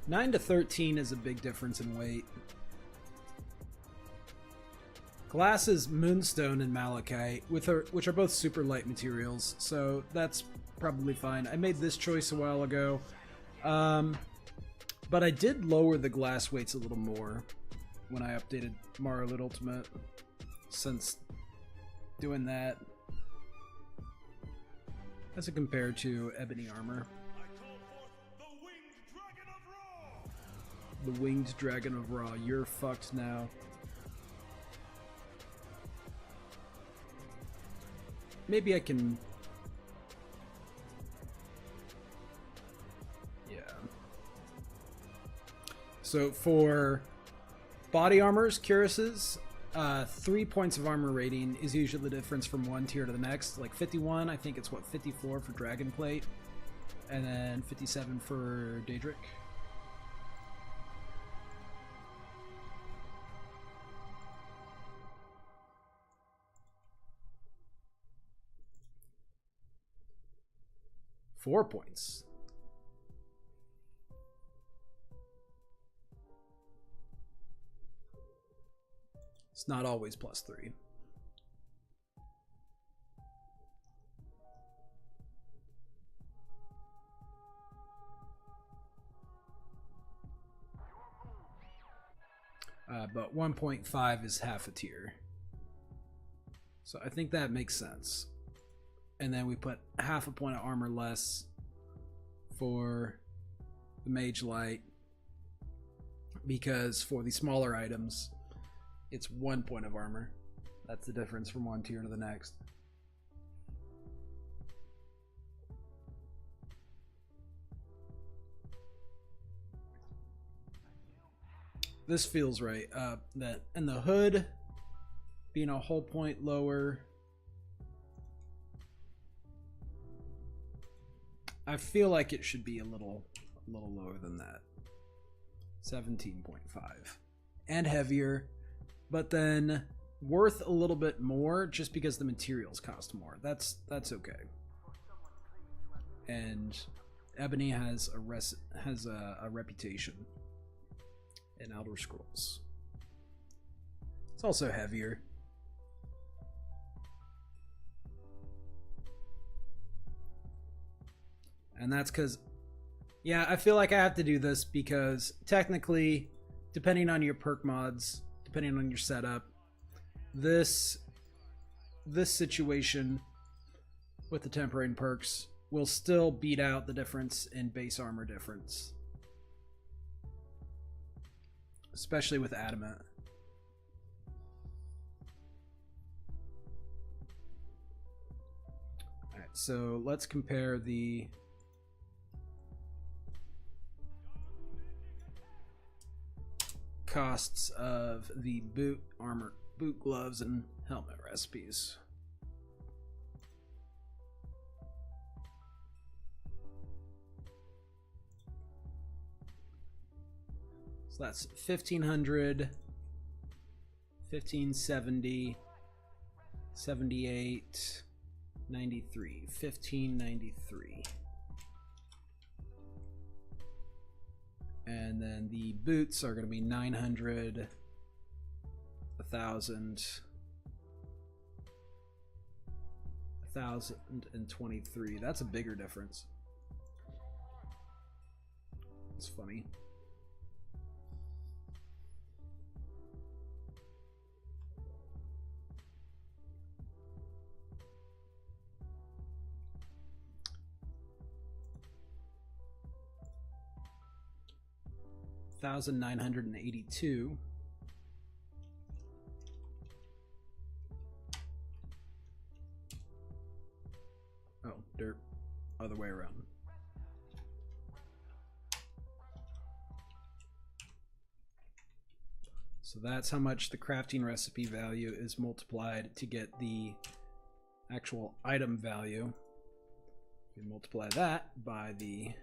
Nine to 13 is a big difference in weight. Glass is moonstone and malachite, which are both super light materials, so that's probably fine. I made this choice a while ago, but I did lower the glass weights a little more when I updated Morrowind Ultimate, since doing that as compared to ebony armor. The Winged Dragon of Ra, you're fucked now. Maybe I can... Yeah. So for body armors, cuirasses, 3 points of armor rating is usually the difference from one tier to the next. Like 51, I think it's what, 54 for Dragon Plate, and then 57 for Daedric. Four points. It's not always +3. But 1.5 is half a tier. So I think that makes sense. And then we put half a point of armor less for the Mage Light, because for the smaller items, it's 1 point of armor. That's the difference from one tier to the next. This feels right. That and the hood being a whole point lower. I feel like it should be a little lower than that. 17.5. And heavier. but then worth a little bit more just because the materials cost more. That's okay. And ebony has a reputation in Elder Scrolls. It's also heavier. And that's because, yeah, I feel like I have to do this because technically, depending on your perk mods, depending on your setup, this situation with the tempering perks will still beat out the difference in base armor difference. Especially with adamant. Alright, so let's compare the costs of the boot gloves and helmet recipes. So that's 1500, 1570, 78, 93, 1593. And then the boots are going to be 900, 1000, 1023. That's a bigger difference. It's funny. $1,982. Oh, dirt. Other way around. So that's how much the crafting recipe value is multiplied to get the actual item value. You multiply that by the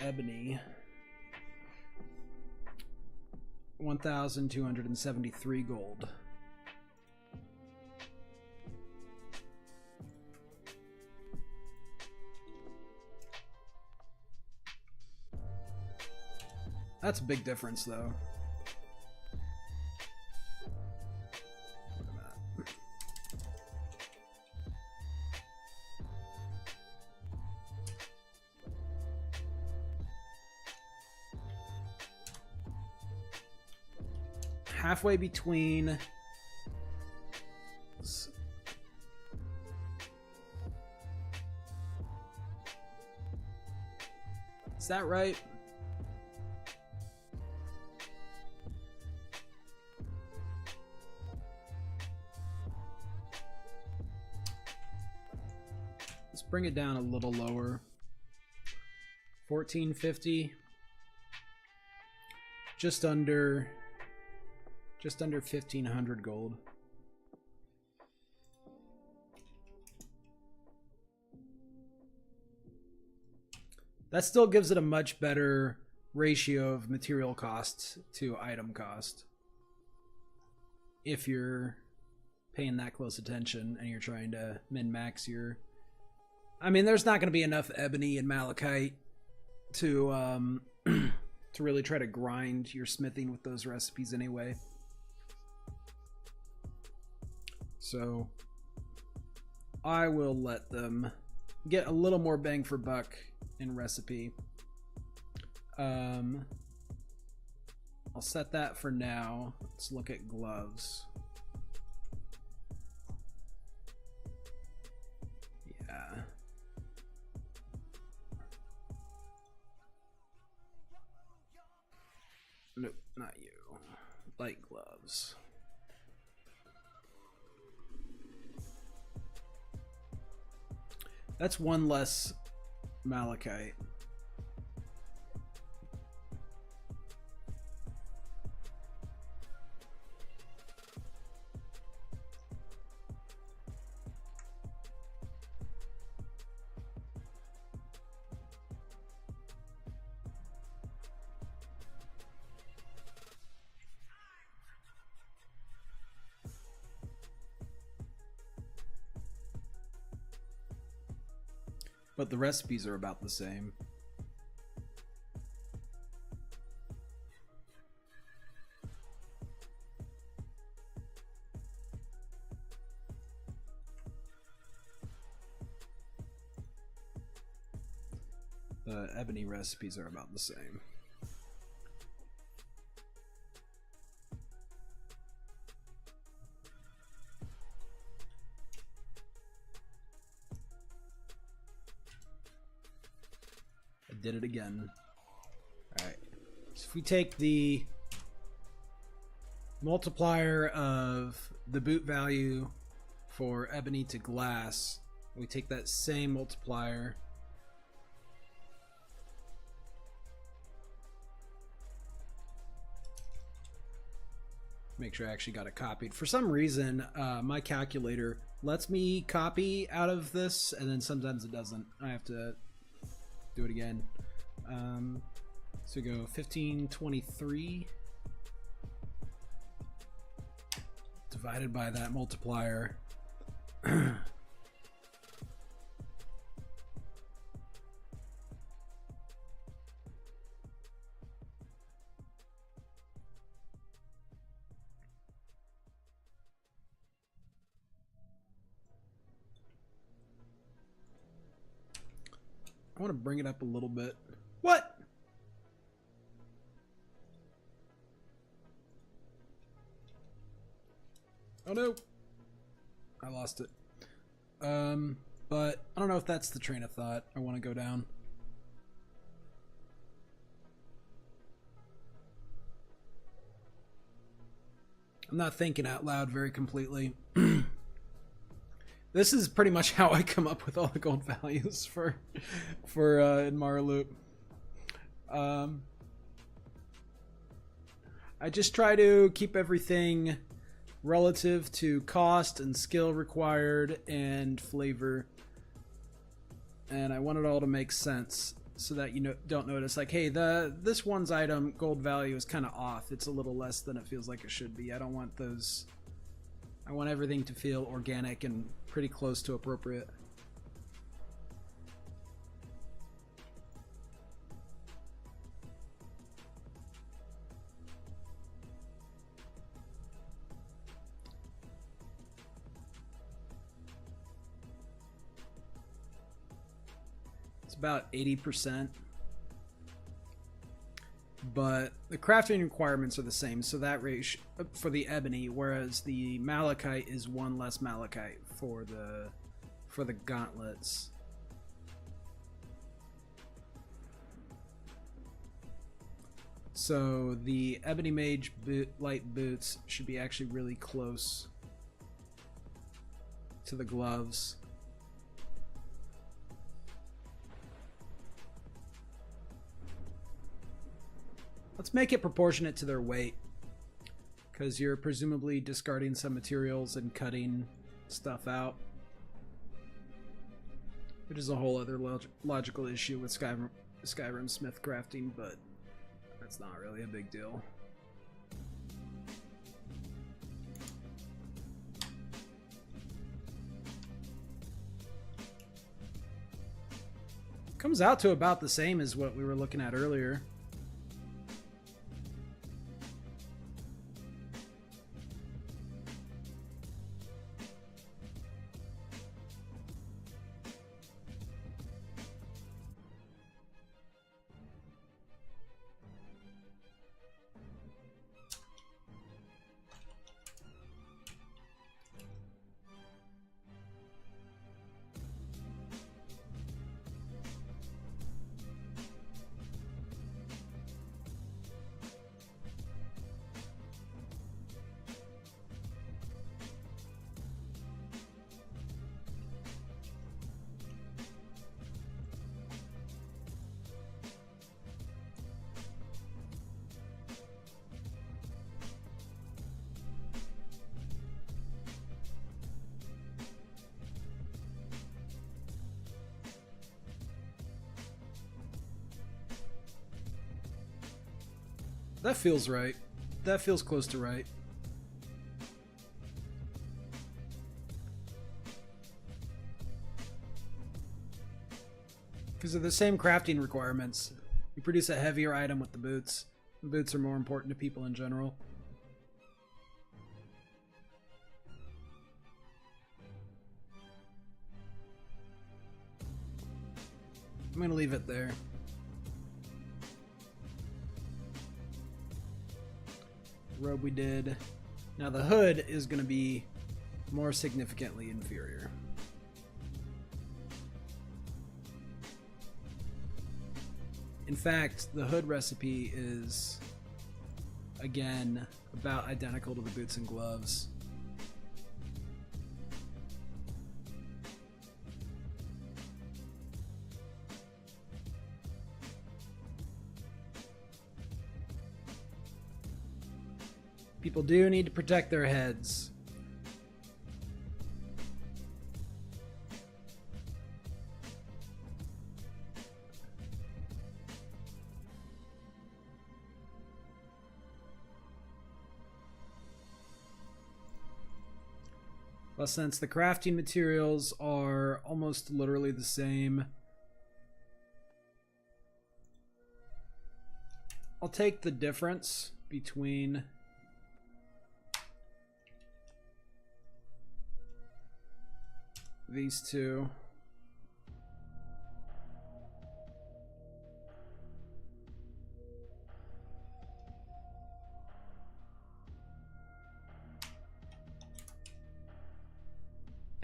ebony, 1,273 gold. That's a big difference, though. Halfway between is that right? Let's bring it down a little lower. 1450, just under 1,500 gold. That still gives it a much better ratio of material cost to item cost. If you're paying that close attention and you're trying to min-max your... I mean, there's not going to be enough ebony and malachite to to really try to grind your smithing with those recipes anyway. So I will let them get a little more bang for buck in recipe. I'll set that for now. Let's look at gloves. Yeah. Nope, not you. Light gloves. That's one less malachite. but the recipes are about the same. The ebony recipes are about the same. I did it again. Alright. So if we take the multiplier of the boot value for ebony to glass, we take that same multiplier make sure I actually got it copied. For some reason, my calculator lets me copy out of this, and then sometimes it doesn't. I have to do it again. So we go 1523 divided by that multiplier. I want to bring it up a little bit. What? Oh no. I lost it. But I don't know if that's the train of thought I want to go down. I'm not thinking out loud very completely. This is pretty much how I come up with all the gold values for Inmar Loop. I just try to keep everything relative to cost and skill required and flavor, and I want it all to make sense so that you don't notice like, hey, this one's item gold value is kind of off. It's a little less than it feels like it should be. I don't want those. I want everything to feel organic and pretty close to appropriate. It's about 80%. But the crafting requirements are the same, so that rate for the ebony, whereas the malachite is one less malachite for the gauntlets. So the ebony mage light boots should be actually really close to the gloves. Let's make it proportionate to their weight, because you're presumably discarding some materials and cutting stuff out, which is a whole other logical issue with Skyrim smith crafting, but that's not really a big deal. Comes out to about the same as what we were looking at earlier. That feels right. That feels close to right. Because of the same crafting requirements. You produce a heavier item with the boots. The boots are more important to people in general. I'm going to leave it there. Robe we did. Now the hood is going to be more significantly inferior. In fact, the hood recipe is, again, about identical to the boots and gloves. People do need to protect their heads. Well, since the crafting materials are almost literally the same, I'll take the difference between these two.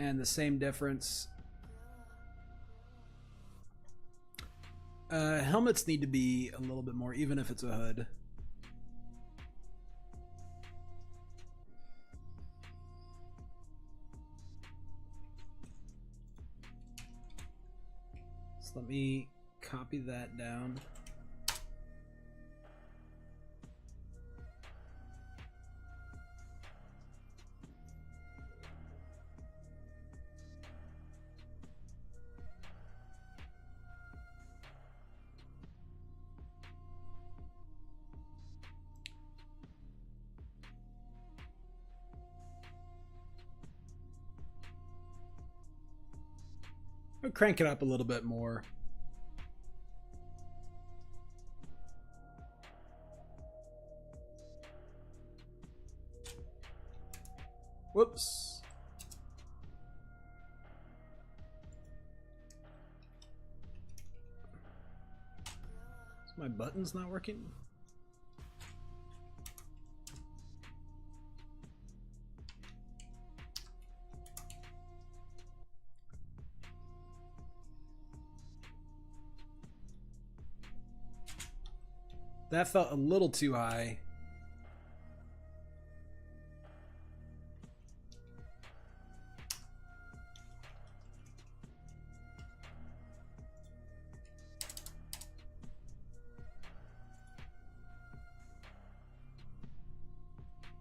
And the same difference. Helmets need to be a little bit more, even if it's a hood. So let me copy that down. I'll crank it up a little bit more. Whoops. Is my buttons not working? That felt a little too high.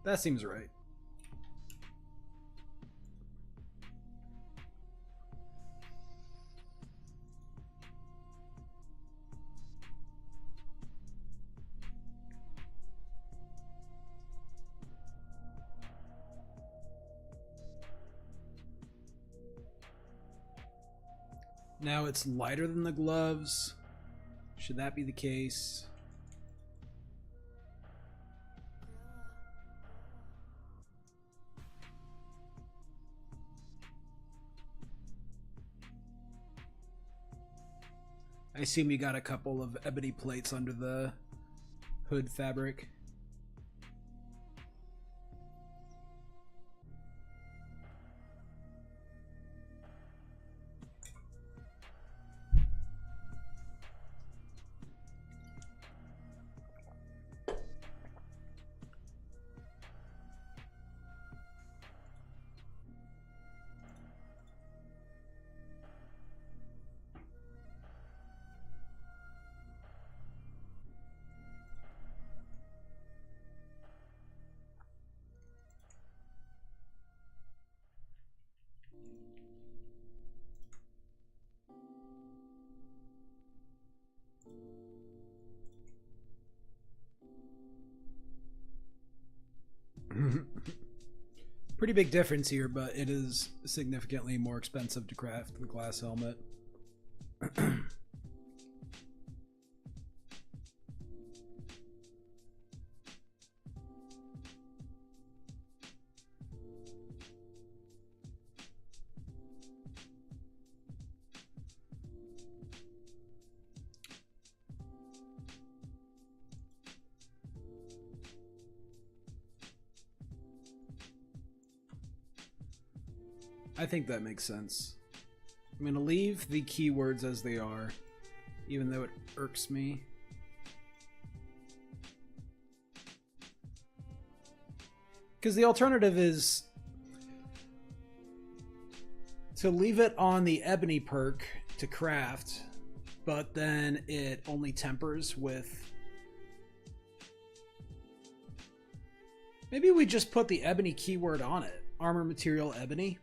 That seems right. Now it's lighter than the gloves. Should that be the case? I assume you got a couple of ebony plates under the hood fabric. Pretty big difference here, but it is significantly more expensive to craft the glass helmet. I think that makes sense. I'm going to leave the keywords as they are, even though it irks me. Because the alternative is to leave it on the ebony perk to craft, but then it only tempers with... Maybe we just put the ebony keyword on it. Armor material ebony.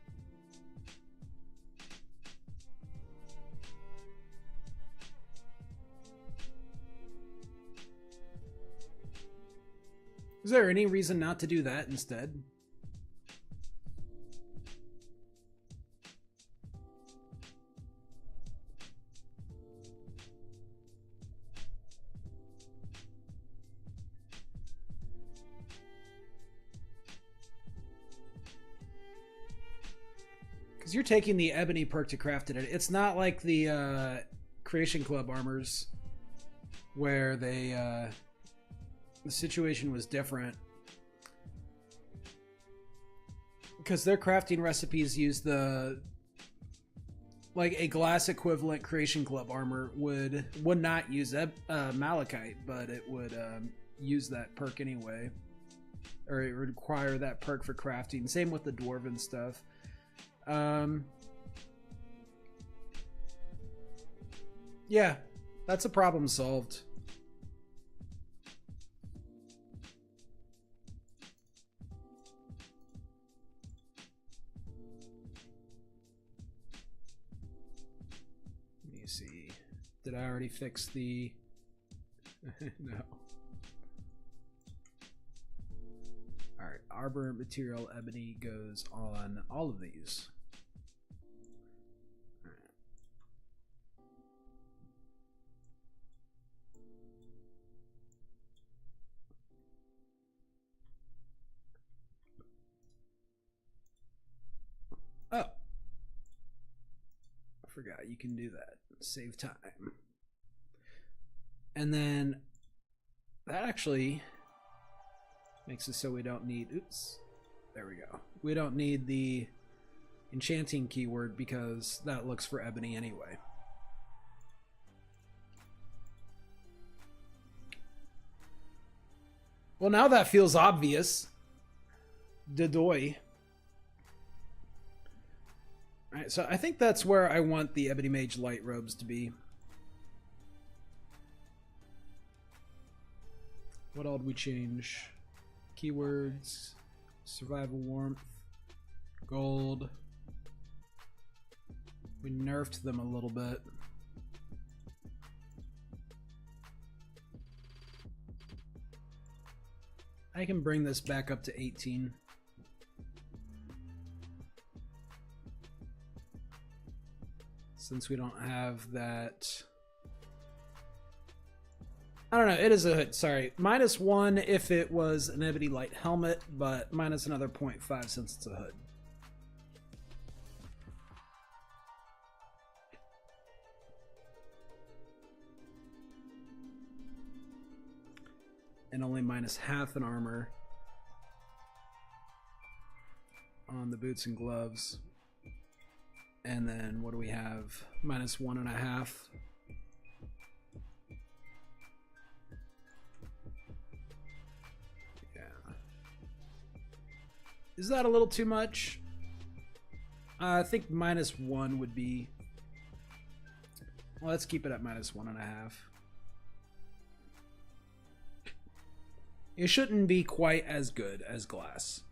Is there any reason not to do that instead? Because you're taking the ebony perk to craft it. It's not like the Creation Club armors where they... the situation was different because their crafting recipes use the like a glass equivalent Creation Club armor would not use malachite, but it would use that perk anyway, or it would require that perk for crafting. Same with the dwarven stuff. Yeah, that's a problem solved. See, did I already fix the... No. Alright, arbor material ebony goes on all of these. Oh. I forgot you can do that. Save time. And then that actually makes it so we don't need, oops, there we go. We don't need the enchanting keyword because that looks for ebony anyway. Well, now that feels obvious. Dedoy. Alright, so I think that's where I want the Ebony Mage light robes to be. What all did we change? Keywords, survival warmth, gold. We nerfed them a little bit. I can bring this back up to 18. Since we don't have that... I don't know, it is a hood, sorry. -1 if it was an Ebony Light helmet, but minus another 0.5 since it's a hood. And only -1/2 an armor on the boots and gloves. And then what do we have? -1.5. Yeah. Is that a little too much? I think -1 would be... Well, let's keep it at -1.5. It shouldn't be quite as good as glass.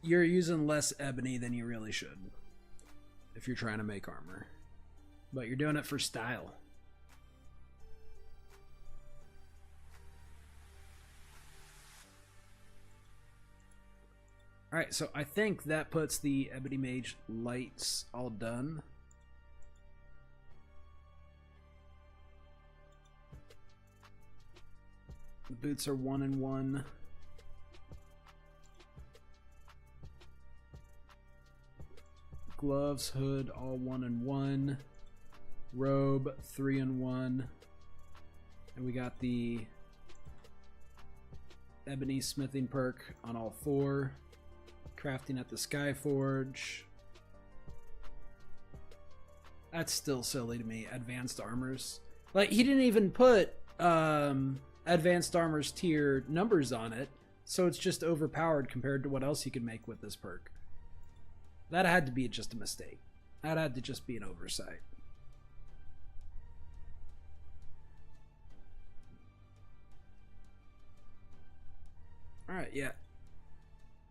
You're using less ebony than you really should if you're trying to make armor, but you're doing it for style. All right, so I think that puts the Ebony Mage lights all done. The boots are 1 and 1. Gloves, hood, all 1 and 1. Robe, 3 and 1. And we got the ebony smithing perk on all 4. Crafting at the Skyforge. That's still silly to me. Advanced Armors. Like, he didn't even put Advanced Armors tier numbers on it, so it's just overpowered compared to what else you can make with this perk. That had to be just a mistake. That had to just be an oversight. Alright, yeah.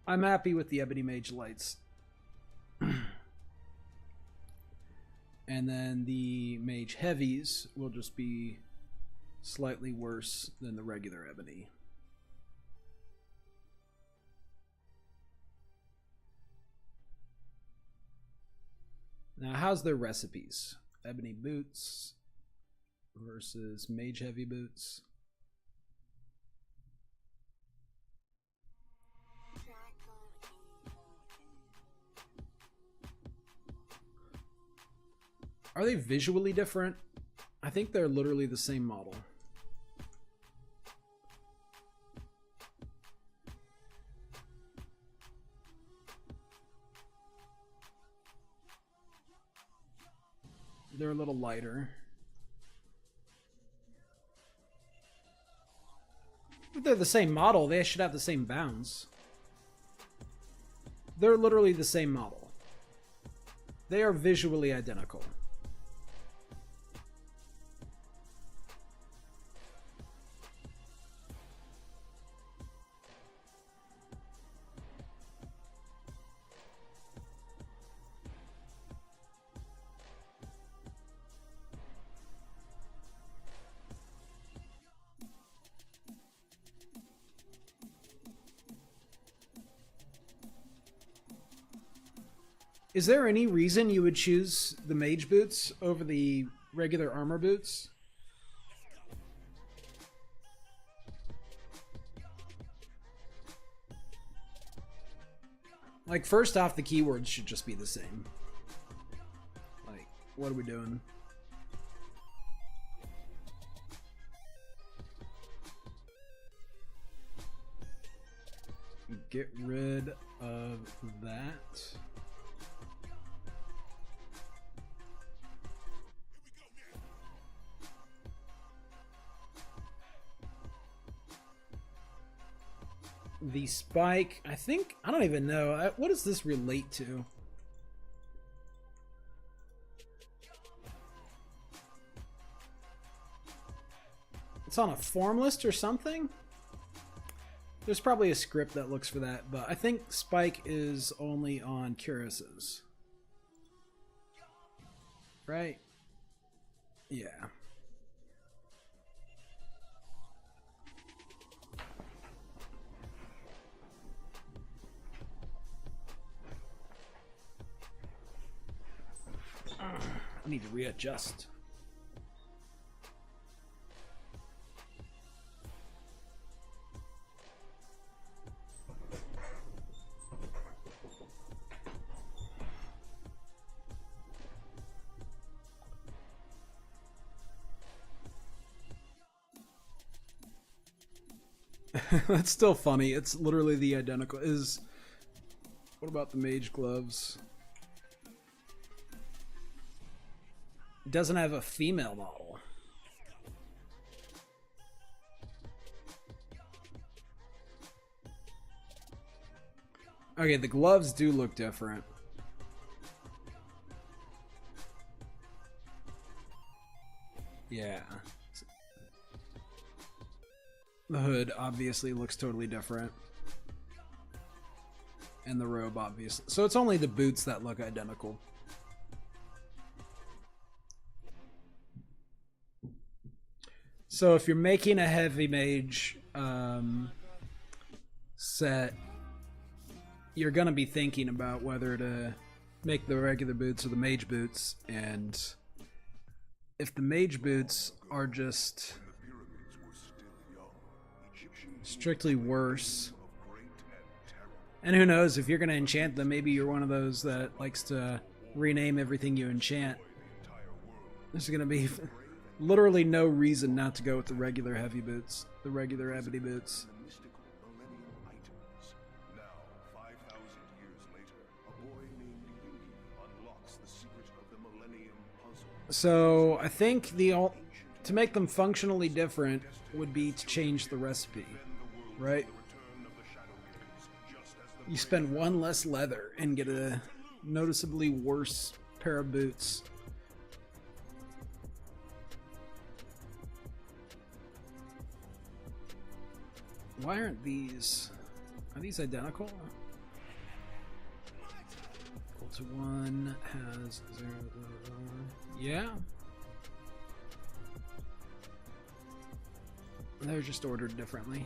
I'm happy with the Ebony Mage lights. And then the Mage Heavies will just be slightly worse than the regular Ebony. Now, how's their recipes? Ebony boots versus Mage Heavy boots. Are they visually different? I think they're literally the same model. They're a little lighter. If they're the same model, they should have the same bounds. They're literally the same model. They are visually identical. Is there any reason you would choose the mage boots over the regular armor boots? Like, first off, the keywords should just be the same. Like, what are we doing? Get rid of that. The spike, I think, I don't even know. What does this relate to? It's on a form list or something? There's probably a script that looks for that, but I think spike is only on cuirasses. Right? Yeah. I need to readjust. That's still funny. It's literally the identical. What about the mage gloves? It doesn't have a female model. Okay, the gloves do look different. Yeah. The hood obviously looks totally different. And the robe obviously. So it's only the boots that look identical. So if you're making a heavy mage set, you're going to be thinking about whether to make the regular boots or the mage boots. And if the mage boots are just strictly worse, and who knows, if you're going to enchant them, maybe you're one of those that likes to rename everything you enchant. There's going to be literally no reason not to go with the regular heavy boots, the regular ebony boots. Now, 5,000 years So I think to make them functionally different would be to change the recipe, right? You spend one less leather and get a noticeably worse pair of boots. Why aren't these? Are these identical? Equal to 1 has 0. Yeah. They're just ordered differently.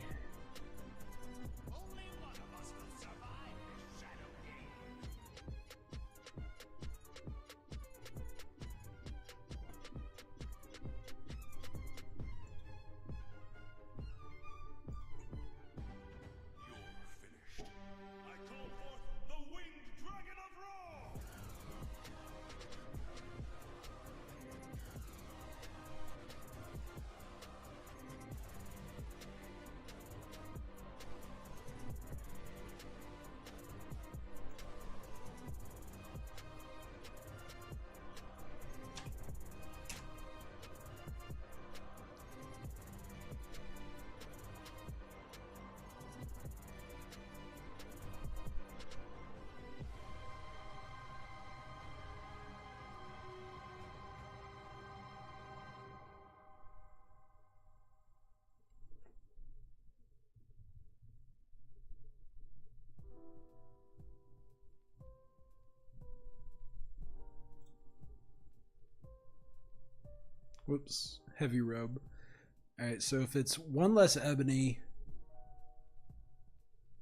Whoops, heavy robe. Alright, so if it's 1 less ebony,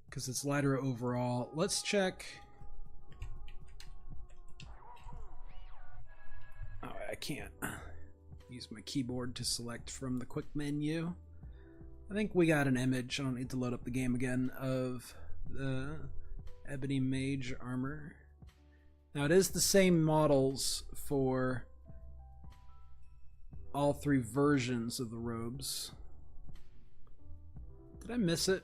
because it's lighter overall, let's check. Oh, I can't use my keyboard to select from the quick menu. I think we got an image, I don't need to load up the game again, of the ebony mage armor. Now it is the same models for all 3 versions of the robes. Did I miss it?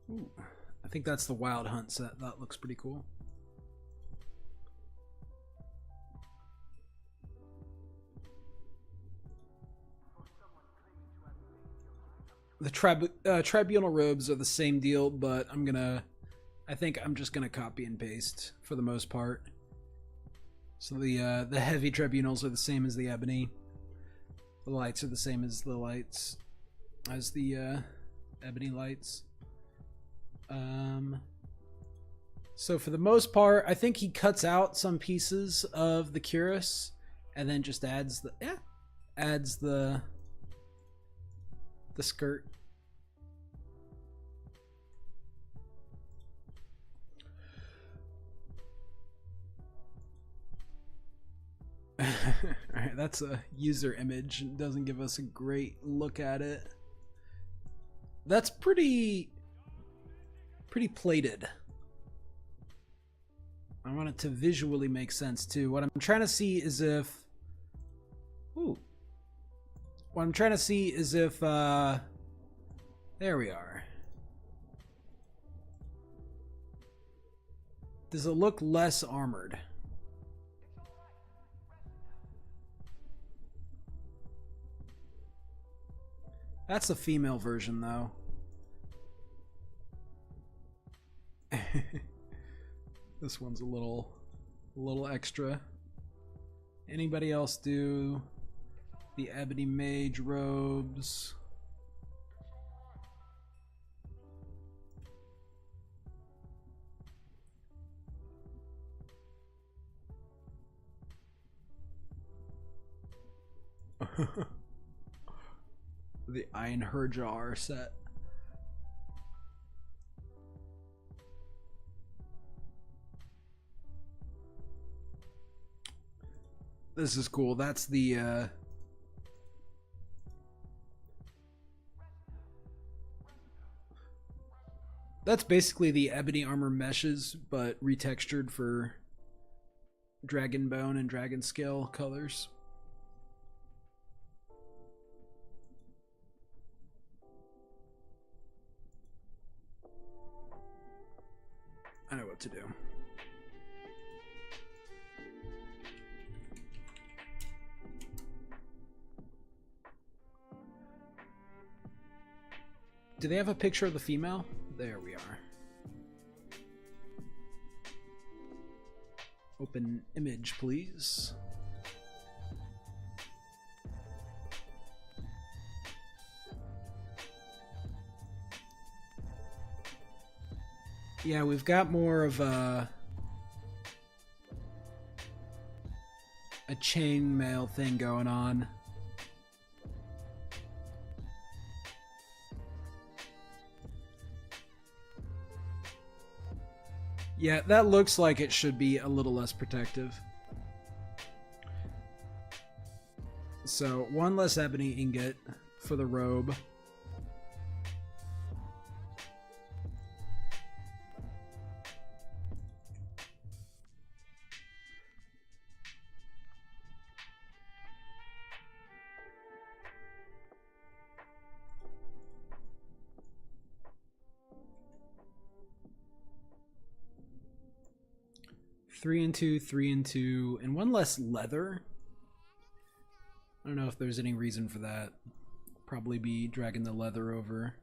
Ooh, I think that's the Wild Hunt set. That looks pretty cool. The tribunal robes are the same deal, but I think I'm just gonna copy and paste for the most part. So the heavy tribunals are the same as the ebony. The lights are the same as the lights, as the ebony lights. So for the most part, I think he cuts out some pieces of the cuirass and then just adds the skirt. Alright, that's a user image. It doesn't give us a great look at it. That's pretty plated. I want it to visually make sense too. What I'm trying to see is if there we are. Does it look less armored? That's a female version though. This one's a little extra. Anybody else do the ebony mage robes? The Einherjar set. This is cool. That's the That's basically the ebony armor meshes, but retextured for dragon bone and dragon scale colors. I know what to do. Do they have a picture of the female? There we are. Open image, please. Yeah, we've got more of a chainmail thing going on. Yeah, that looks like it should be a little less protective. So, one less ebony ingot for the robe. Three and two, and one less leather. I don't know if there's any reason for that. Probably be dragging the leather over.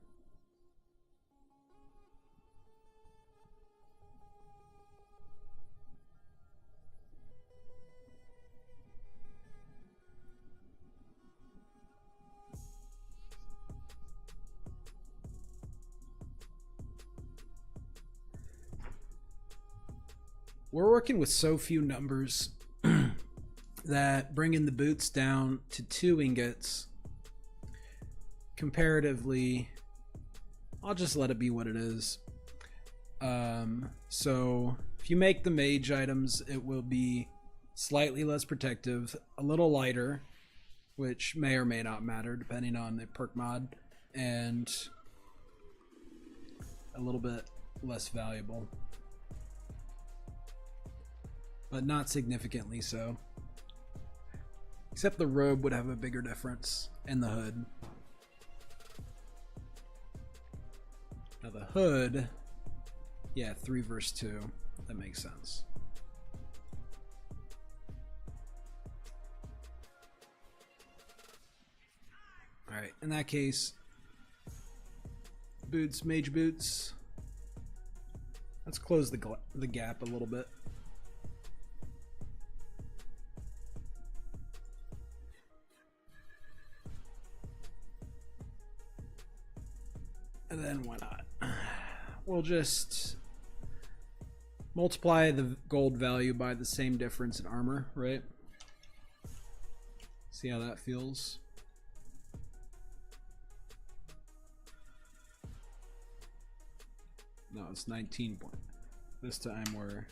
We're working with so few numbers that bringing the boots down to 2 ingots comparatively, I'll just let it be what it is. So if you make the mage items, it will be slightly less protective, a little lighter, which may or may not matter depending on the perk mod, and a little bit less valuable, but not significantly so. Except the robe would have a bigger difference, and the hood. Now the hood, yeah, 3 versus 2. That makes sense. Alright, in that case, boots, mage boots. Let's close the gap a little bit. And then why not? We'll just multiply the gold value by the same difference in armor, right? See how that feels. No, it's 19 point. This time we're...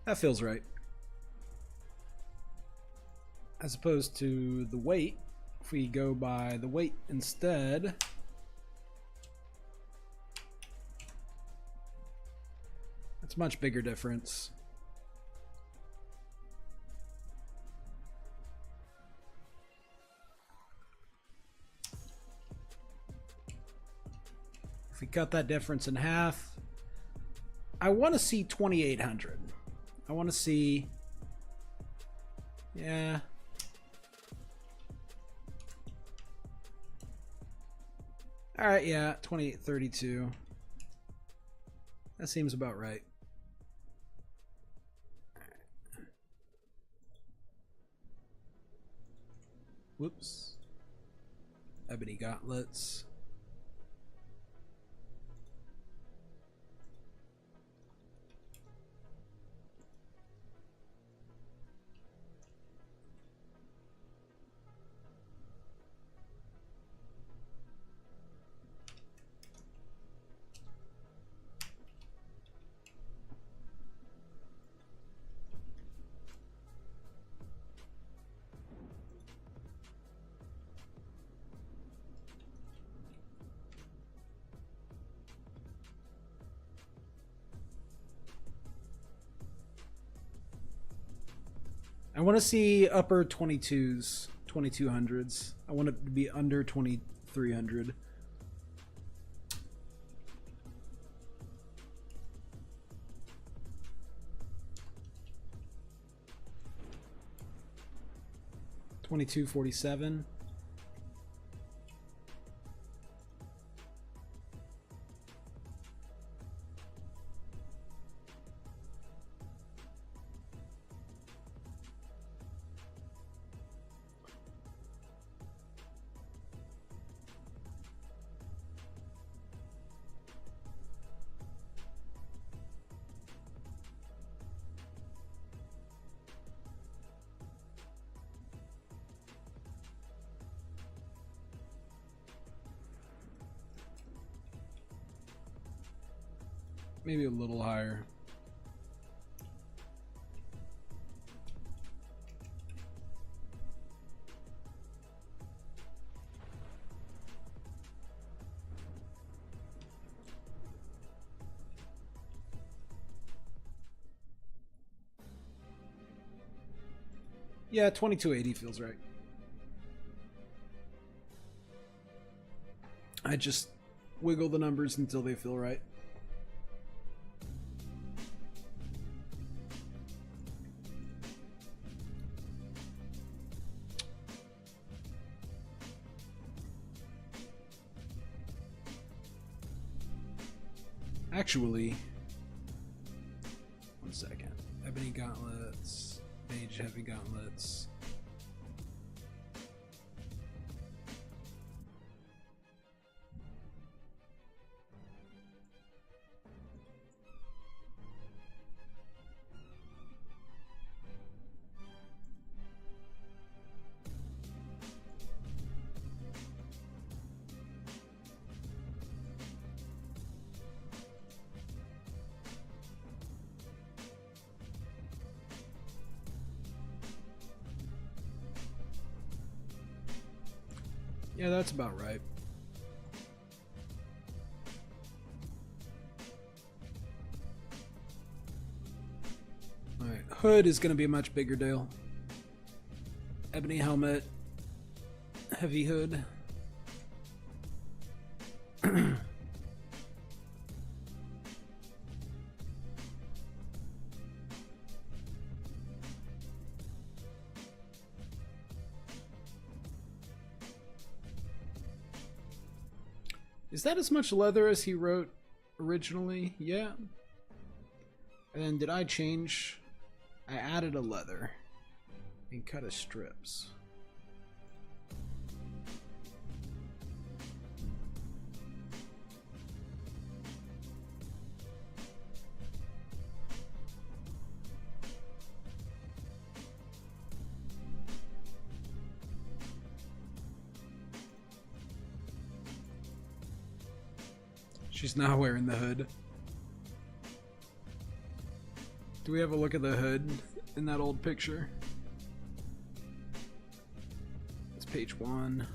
That feels right. As opposed to the weight, if we go by the weight instead, it's a much bigger difference. If we cut that difference in half, I want to see 2,800. I want to see, yeah. All right, yeah, 2832. That seems about right. Whoops. Ebony gauntlets. I want to see upper 22s, 2200s. I want it to be under 2300. $22.47. Maybe a little higher. Yeah, 2280 feels right. I just wiggle the numbers until they feel right. Actually, one second. Ebony gauntlets, mage heavy gauntlets. Yeah, that's about right. Alright, hood is going to be a much bigger deal. Ebony helmet, heavy hood. Is that as much leather as he wrote originally? Yeah. And then did I change? I added a leather and cut his strips. She's not wearing the hood. Do we have a look at the hood in that old picture? It's page 1.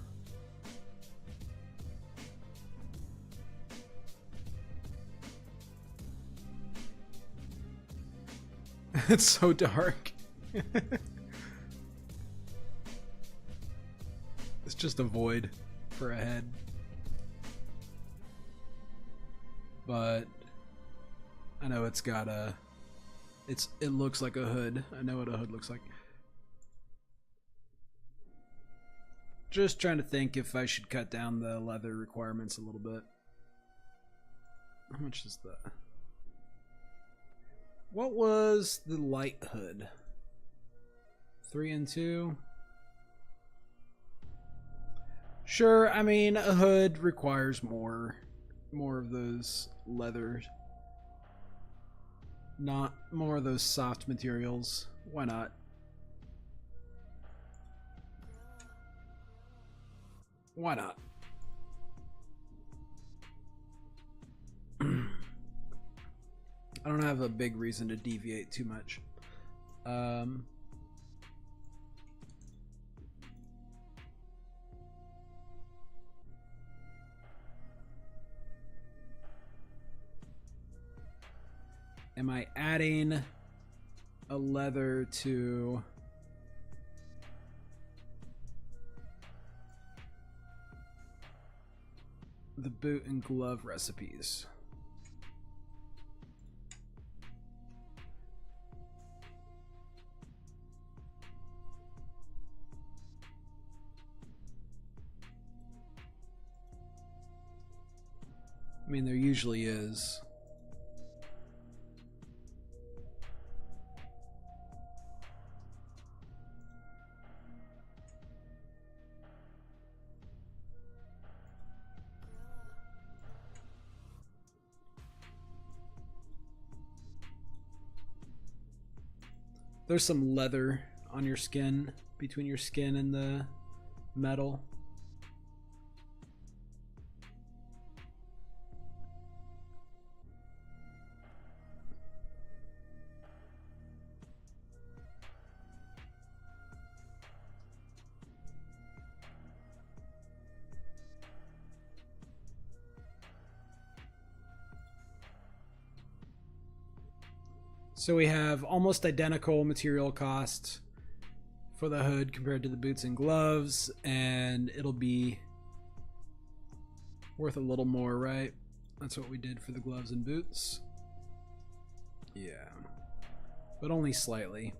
It's so dark. It's just a void for a head. But I know it's got a it looks like a hood. I know what a hood looks like. Just trying to think if I should cut down the leather requirements a little bit. How much is that? What was the light hood? 3 and 2. Sure, I mean a hood requires more of those leathers, not more of those soft materials. Why not? Why not? I don't have a big reason to deviate too much. Am I adding a leather to the boot and glove recipes. I mean, there usually is. There's some leather on your skin, between your skin and the metal. So we have almost identical material costs for the hood compared to the boots and gloves, and it'll be worth a little more, right? That's what we did for the gloves and boots. Yeah, but only slightly.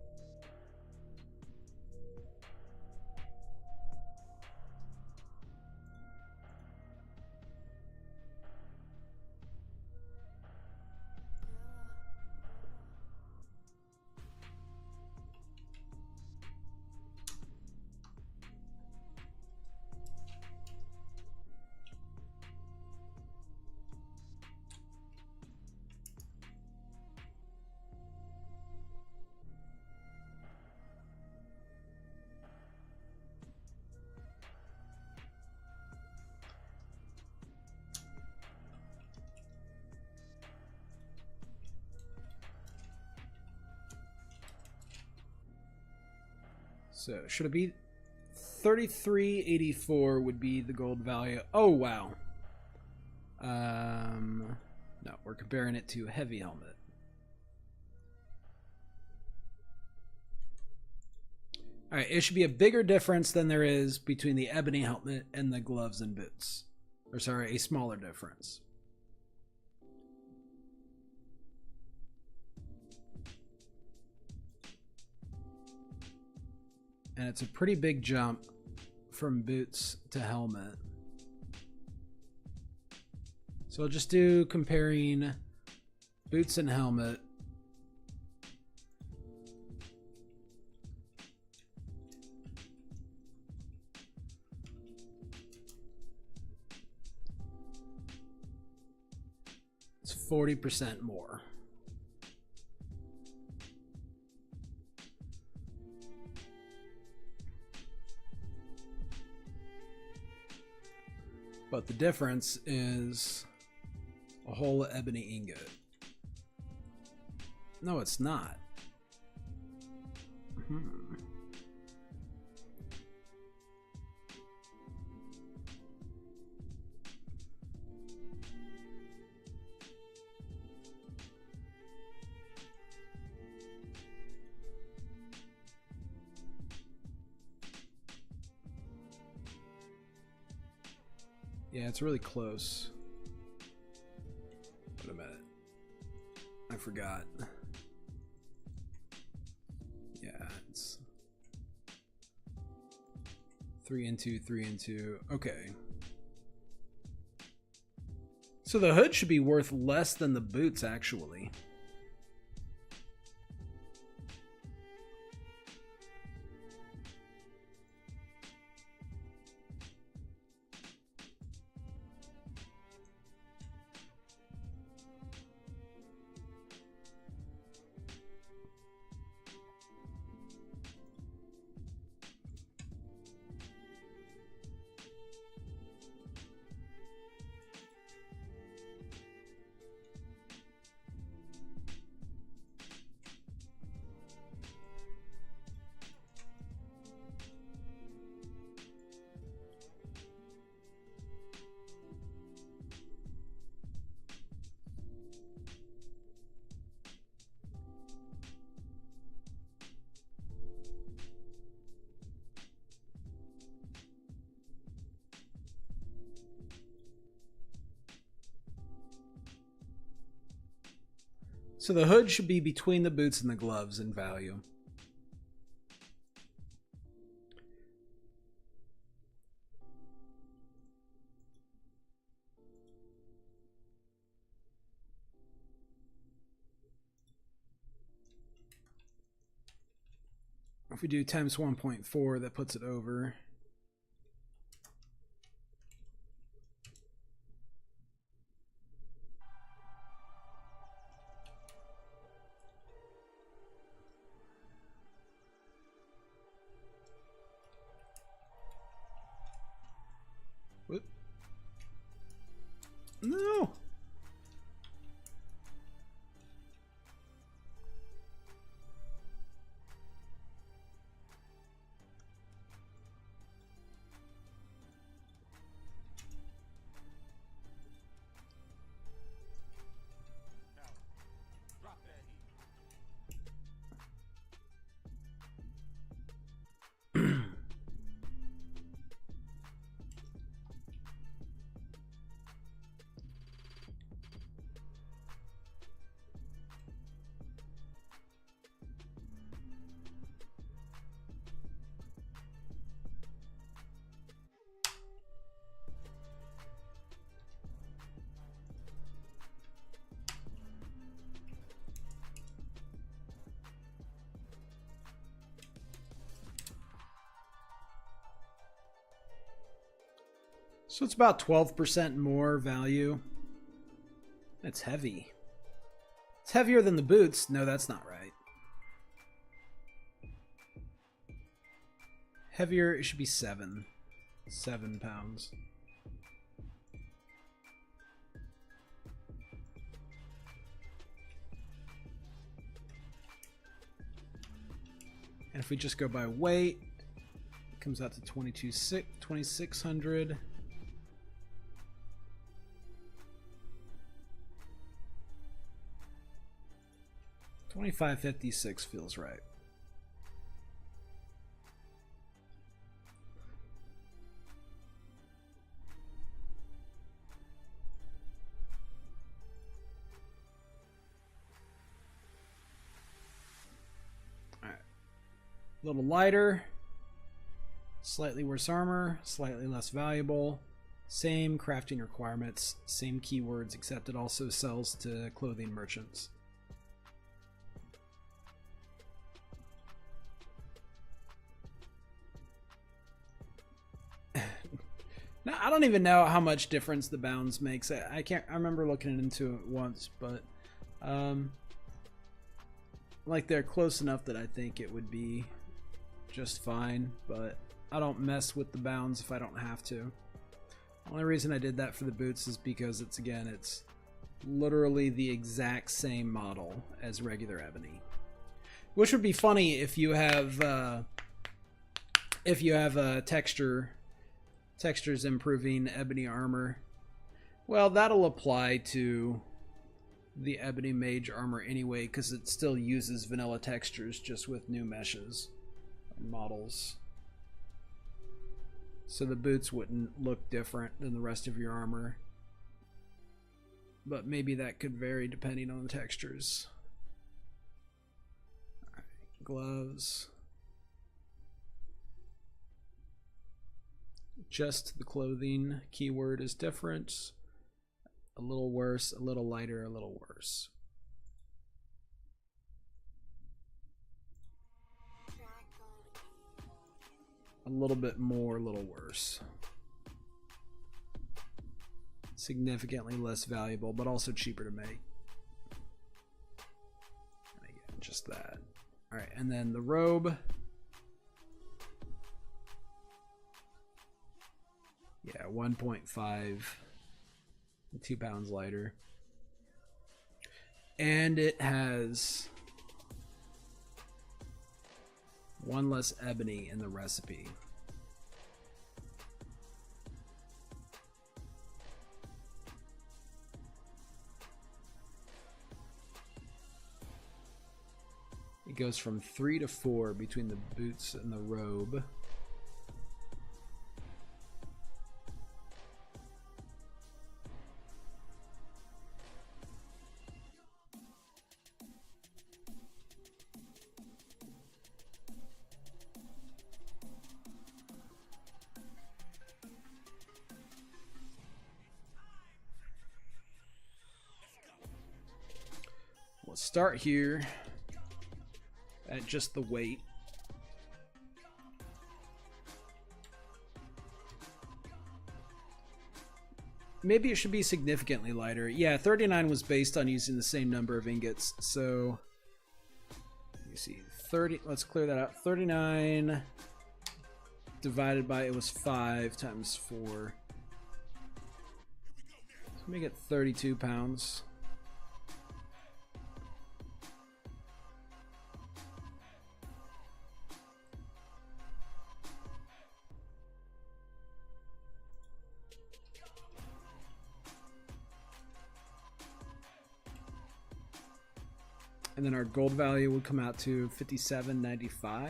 So should it be 3384 would be the gold value. Oh wow. No, we're comparing it to a heavy helmet. All right, it should be a bigger difference than there is between the ebony helmet and the gloves and boots. Or sorry, a smaller difference. And it's a pretty big jump from boots to helmet. So I'll just do comparing boots and helmet. It's 40% more. But the difference is a whole ebony ingot. No, it's not. Yeah, it's really close. Wait a minute. I forgot. Yeah, it's 3 and 2, 3 and 2. Okay. So the hood should be worth less than the boots, actually. So the hood should be between the boots and the gloves in value. If we do times 1.4, that puts it over. Whoop. No! So it's about 12% more value. It's heavy. It's heavier than the boots. No, that's not right. Heavier, it should be 7 pounds. And if we just go by weight, it comes out to 2,600. $25.56 feels right. All right. A little lighter, slightly worse armor, slightly less valuable, same crafting requirements, same keywords, except it also sells to clothing merchants. Now, I don't even know how much difference the bounds makes. I remember looking into it once, but like they're close enough that I think it would be just fine, but I don't mess with the bounds if I don't have to. The only reason I did that for the boots is because it's literally the exact same model as regular ebony, which would be funny if you have a textures improving ebony armor. Well, that'll apply to the ebony mage armor anyway, because it still uses vanilla textures, just with new meshes models. So the boots wouldn't look different than the rest of your armor, but maybe that could vary depending on the textures. All right, gloves. Just the clothing keyword is different. A little worse, a little lighter, a little worse. A little bit more, a little worse. Significantly less valuable, but also cheaper to make. And again, just that. All right, and then the robe. Yeah, 1.5, 2 pounds lighter. And it has 1 less ebony in the recipe. It goes from 3 to 4 between the boots and the robe. let's start here at just the weight. Maybe it should be significantly lighter. Yeah, 39 was based on using the same number of ingots. So, let me see. 30. Let's clear that out. 39 divided by, it was 5 times 4. So make it 32 pounds. And then our gold value would come out to 57.95.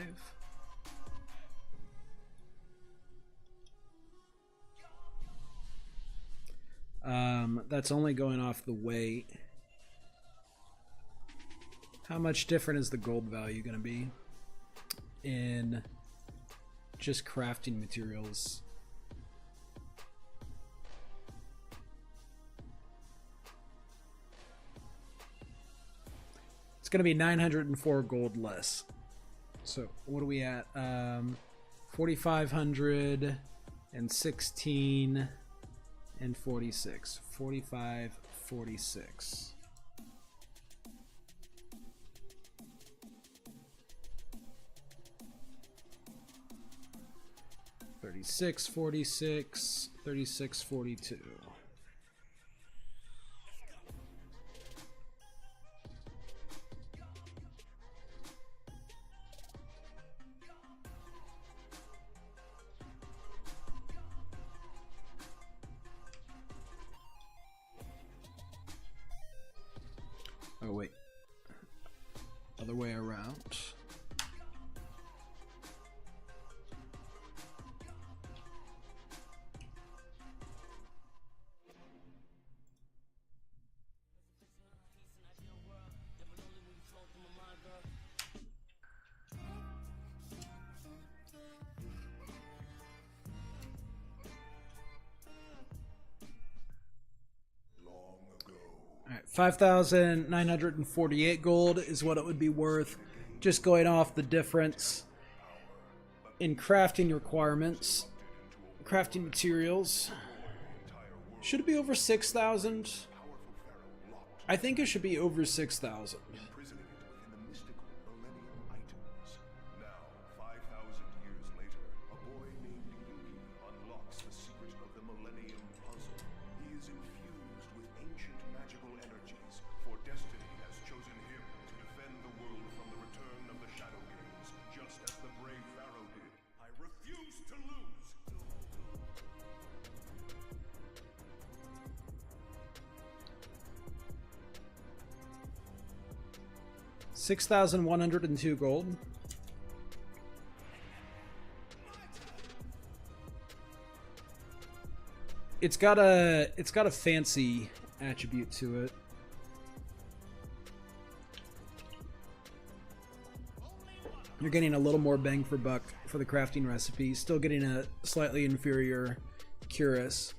That's only going off the weight. How much different is the gold value going to be in just crafting materials? It's going to be 904 gold less. So what are we at? 4,516 and 46. 45, 46. $36, 46, 36, 42. Oh wait, other way around. Alright, 5,948 gold is what it would be worth. Just going off the difference in crafting requirements, crafting materials. Should it be over 6,000? I think it should be over 6,000. $6,102 gold. It's got a fancy attribute to it. You're getting a little more bang for buck for the crafting recipe. Still getting a slightly inferior cuirass.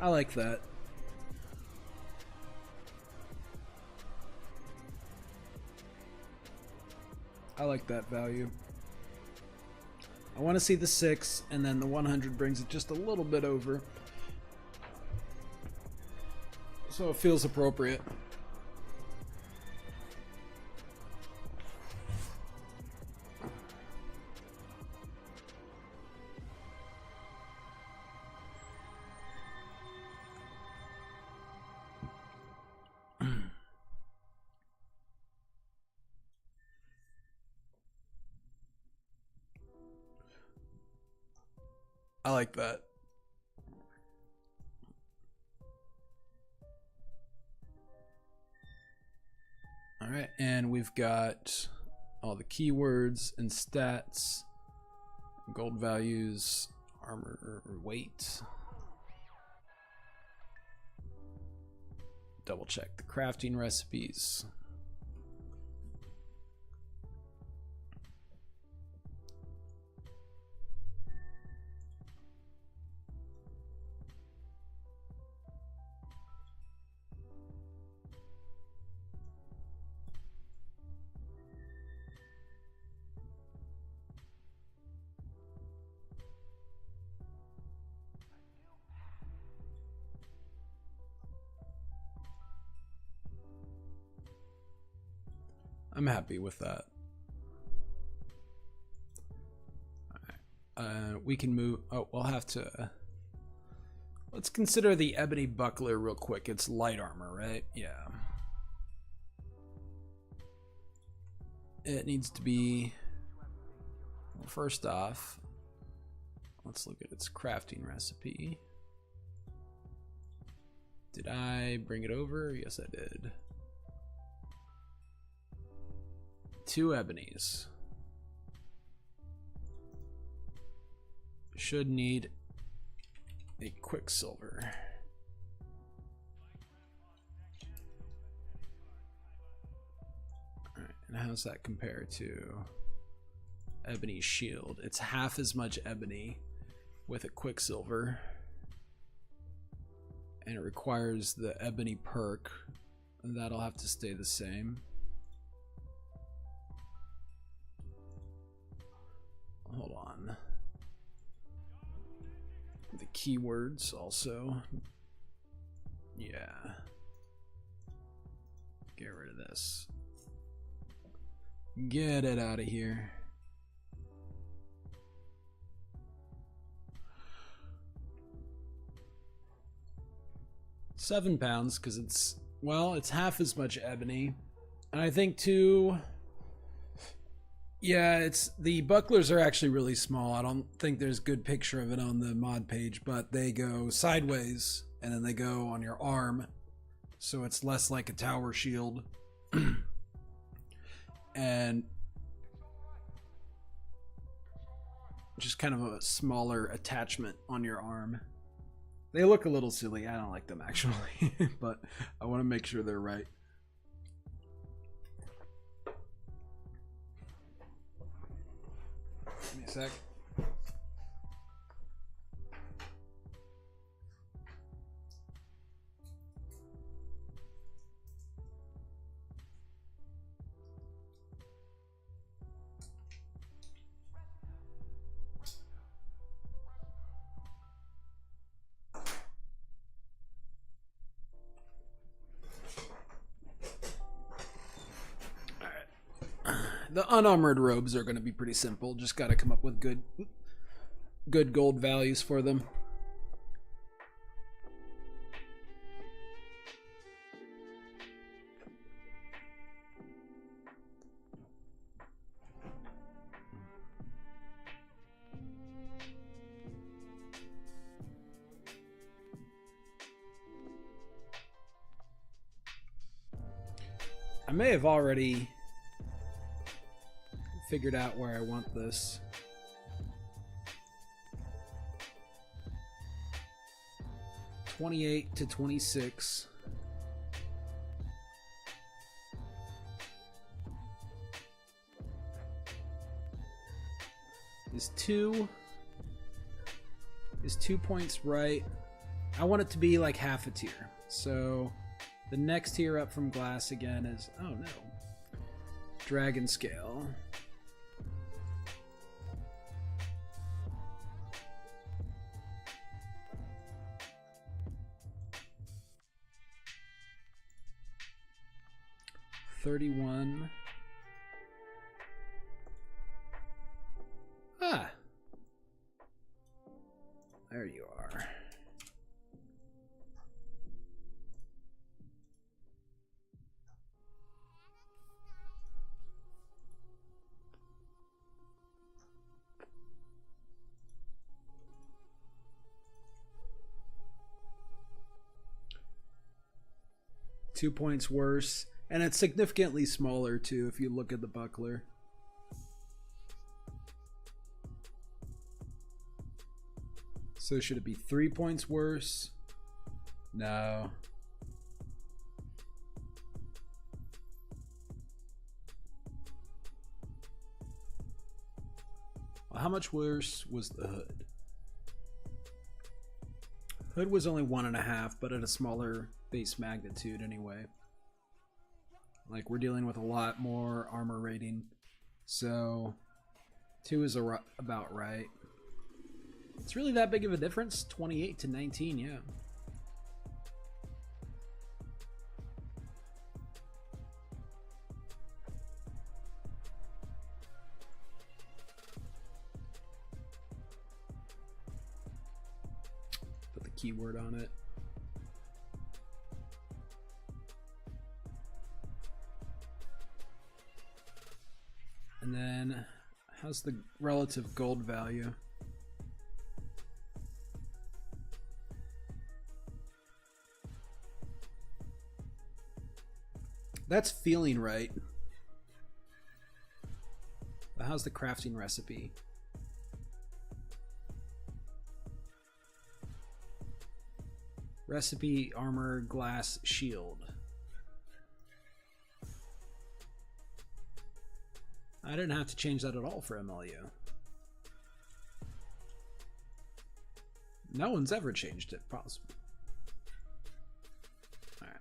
I like that. I like that value. I want to see the 6, and then the 100 brings it just a little bit over. So it feels appropriate. I like that. All right, and we've got all the keywords and stats, gold values, armor weight. Double check the crafting recipes. I'm happy with that. We can move. Oh, we'll have to. Let's consider the ebony buckler real quick. It's light armor, right? Yeah. It needs to be. Well, first off, let's look at its crafting recipe. Did I bring it over? Yes, I did. 2 ebonies. Should need a quicksilver. Alright, and how's that compare to ebony shield? It's half as much ebony with a quicksilver. And it requires the ebony perk. And that'll have to stay the same. Hold on. The keywords also. Yeah. Get rid of this. Get it out of here. £7 because it's, well, it's half as much ebony. And I think too, yeah, it's, the bucklers are actually really small. I don't think there's a good picture of it on the mod page, but they go sideways and then they go on your arm. So it's less like a tower shield. And just kind of a smaller attachment on your arm. They look a little silly. I don't like them actually, but I want to make sure they're right. Give me a sec. The unarmored robes are going to be pretty simple. Just got to come up with good gold values for them. I may have already figured out where I want this. $28 to $26. Is 2 points right? I want it to be like half a tier. So the next tier up from glass again is, oh no, dragon scale. $31. Ah, there you are. Two points worse. And it's significantly smaller too if you look at the buckler. So should it be 3 points worse? No. Well, how much worse was the hood? Hood was only 1.5, but at a smaller base magnitude anyway. Like, we're dealing with a lot more armor rating. So 2 is about right. It's really that big of a difference? 28 to 19, yeah. keyword on it. And then, how's the relative gold value? That's feeling right. But how's the crafting recipe? Recipe, armor, glass, shield. I didn't have to change that at all for MLU. No one's ever changed it, possible. Alright.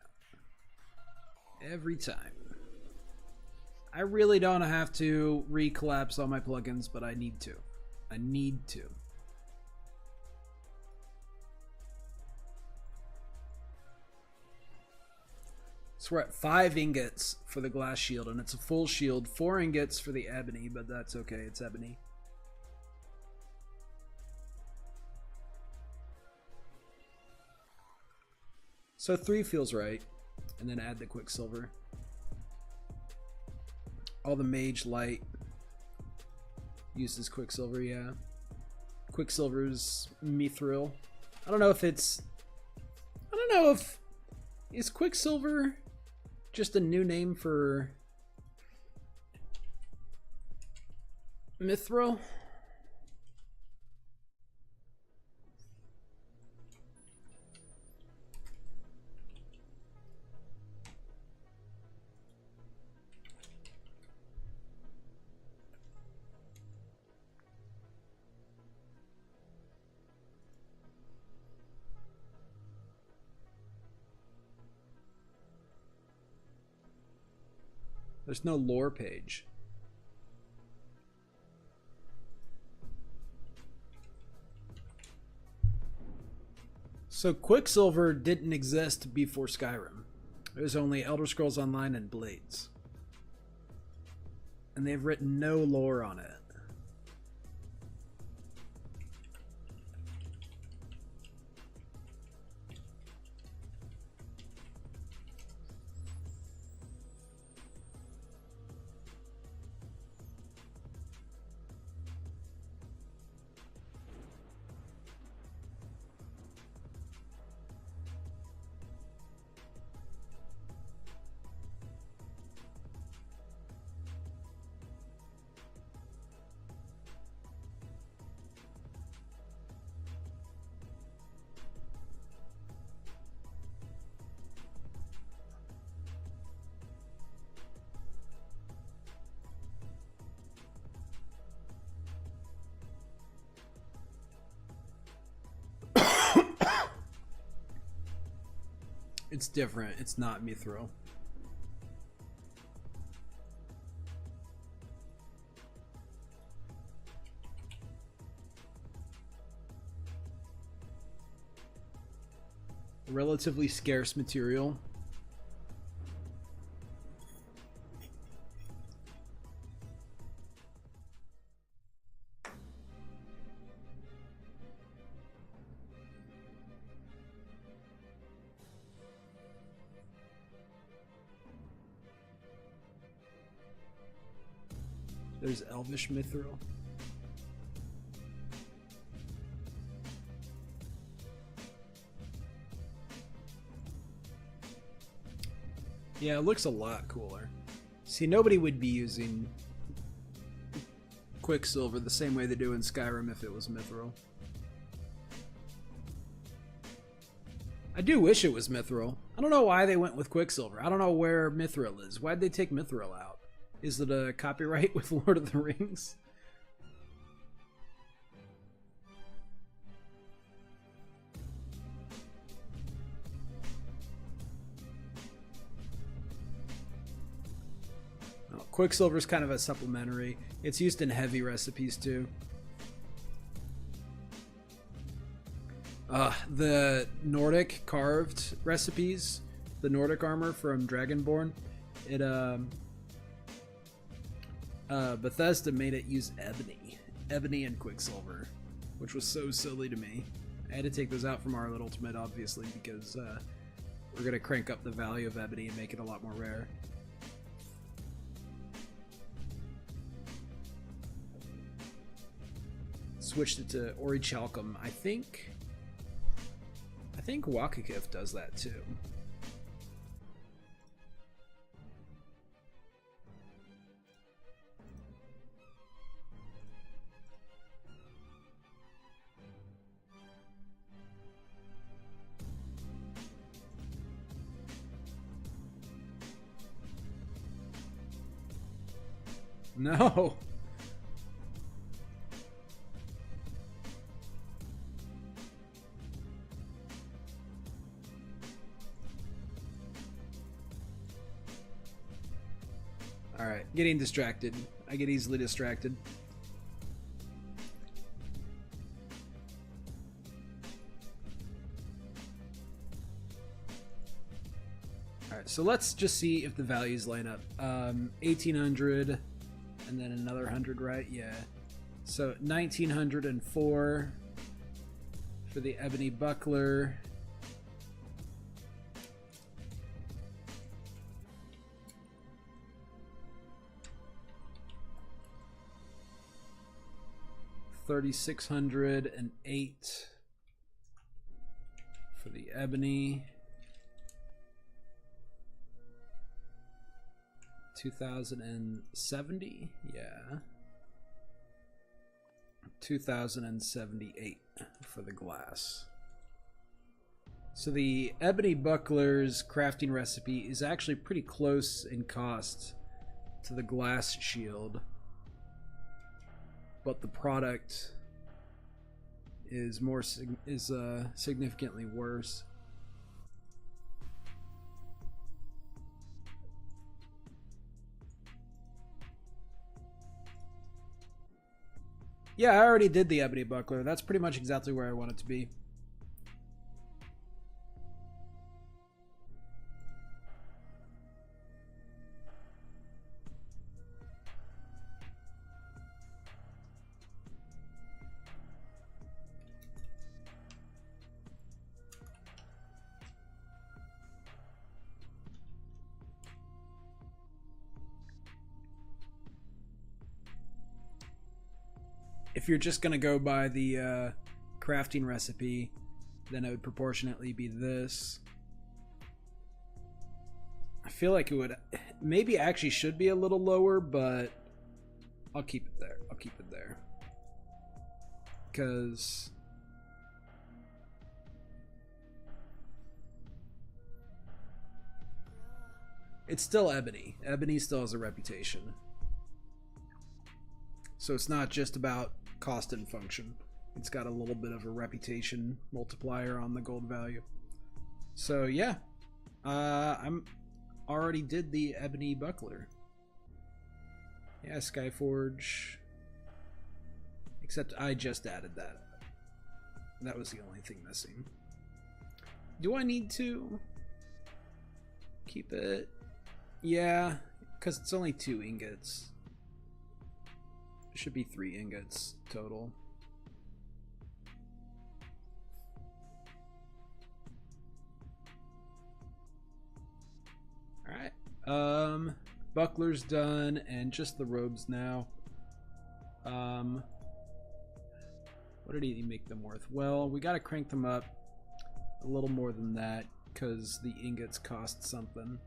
Every time. I really don't have to recollapse all my plugins, but I need to. I need to. So we're at 5 ingots for the glass shield, and it's a full shield. 4 ingots for the ebony, but that's okay, it's ebony. So 3 feels right, and then add the quicksilver. All the mage light uses quicksilver, yeah. Quicksilver's mithril. I don't know if it's... I don't know if... Is quicksilver just a new name for mithril? There's no lore page. So Quicksilver didn't exist before Skyrim. It was only Elder Scrolls Online and Blades. And they've written no lore on it. It's different. It's not mithril. Relatively scarce material. There's Elvish mithril. Yeah, it looks a lot cooler. See, nobody would be using Quicksilver the same way they do in Skyrim if it was mithril. I do wish it was mithril. I don't know why they went with Quicksilver. I don't know where mithril is. Why'd they take mithril out? Is it a copyright with Lord of the Rings? Oh, Quicksilver is kind of a supplementary. It's used in heavy recipes too. The Nordic carved recipes, the Nordic armor from Dragonborn, it Bethesda made it use ebony and Quicksilver, which was so silly to me. I had to take those out from our ultimate, obviously, because we're going to crank up the value of ebony and make it a lot more rare. Switched it to Orichalcum. I think Wakakif does that too. No. All right, getting distracted. I get easily distracted. All right, so let's just see if the values line up. 1800 and then another 100, right? Yeah. So 1904 for the ebony buckler. $3,608 for the ebony. 2070, yeah. 2078 for the glass. So the ebony buckler's crafting recipe is actually pretty close in cost to the glass shield, but the product is significantly worse. Yeah, I already did the ebony buckler. That's pretty much exactly where I want it to be. If you're just gonna go by the crafting recipe, then it would proportionately be this. I feel like it would maybe actually should be a little lower, but I'll keep it there. I'll keep it there. Because it's still ebony. Ebony still has a reputation. So it's not just about cost and function. It's got a little bit of a reputation multiplier on the gold value. So yeah, I'm already did the ebony buckler. Yeah, Skyforge. Except I just added that. That was the only thing missing. Do I need to keep it? Yeah, because it's only 2 ingots. Should be 3 ingots total. Alright. Buckler's done and just the robes now. What did he make them worth? Well, we gotta crank them up a little more than that because the ingots cost something.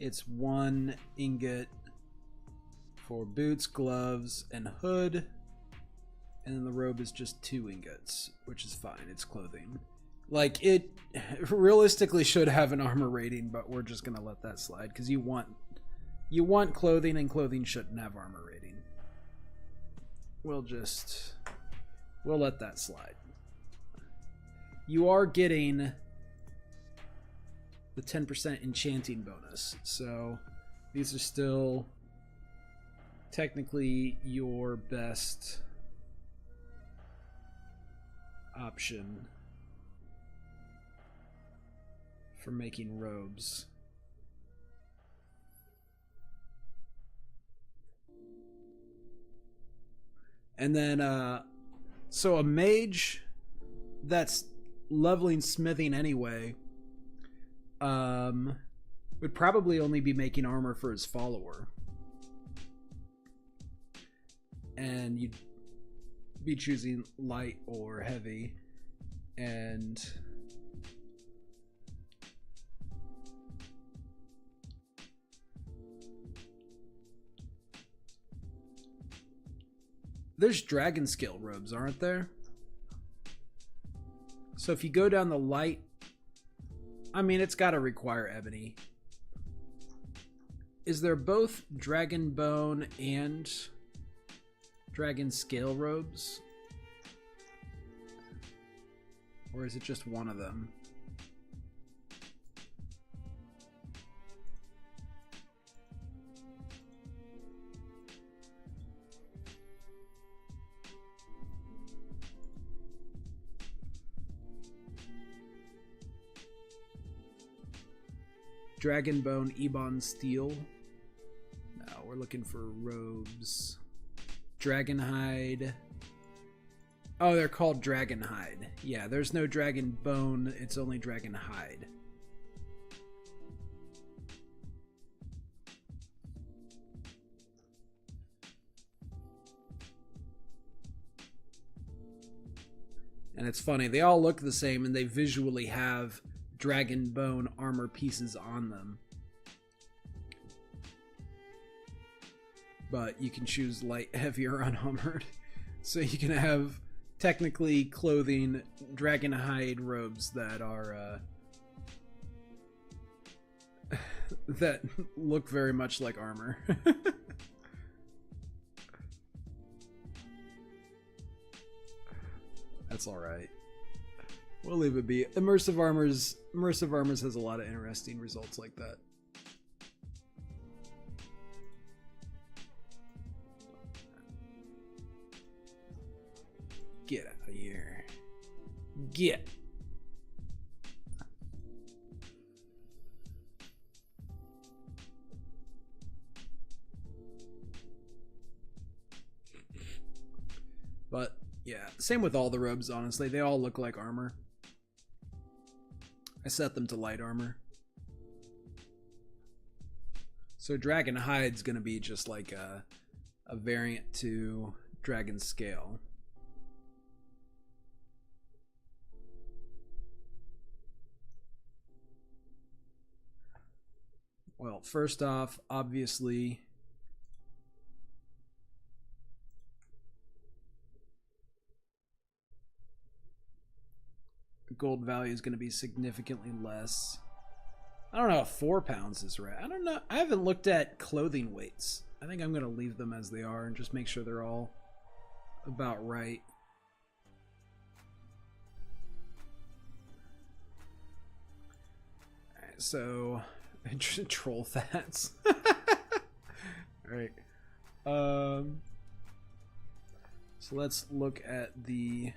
It's 1 ingot for boots, gloves, and hood. And then the robe is just 2 ingots, which is fine. It's clothing. Like, it realistically should have an armor rating, but we're just going to let that slide. Because you want clothing, and clothing shouldn't have armor rating. We'll let that slide. You are getting the 10% enchanting bonus, so these are still technically your best option for making robes. And then, so a mage that's leveling smithing anyway, would probably only be making armor for his follower. And you'd be choosing light or heavy. And there's dragon scale robes, aren't there? So if you go down the light, I mean, it's got to require ebony. Is there both dragon bone and dragon scale robes? Or is it just one of them? Dragon bone Ebon steel. No, we're looking for robes. Dragon hide. Oh, they're called dragon hide. Yeah, there's no dragon bone, it's only dragon hide. And it's funny, they all look the same and they visually have dragon bone armor pieces on them. But you can choose light, heavy, or unarmored. So you can have technically clothing dragon hide robes that are that look very much like armor. That's all right. We'll leave it be. Immersive Armors has a lot of interesting results like that. Get out of here. Get. But yeah, same with all the robes, honestly. They all look like armor. I set them to light armor. So Dragon Hide's gonna be just like a variant to Dragon Scale. Well, first off, obviously, gold value is going to be significantly less. I don't know if 4 pounds is right. I don't know. I haven't looked at clothing weights. I think I'm going to leave them as they are and just make sure they're all about right. All right, so troll fats. All right. So let's look at the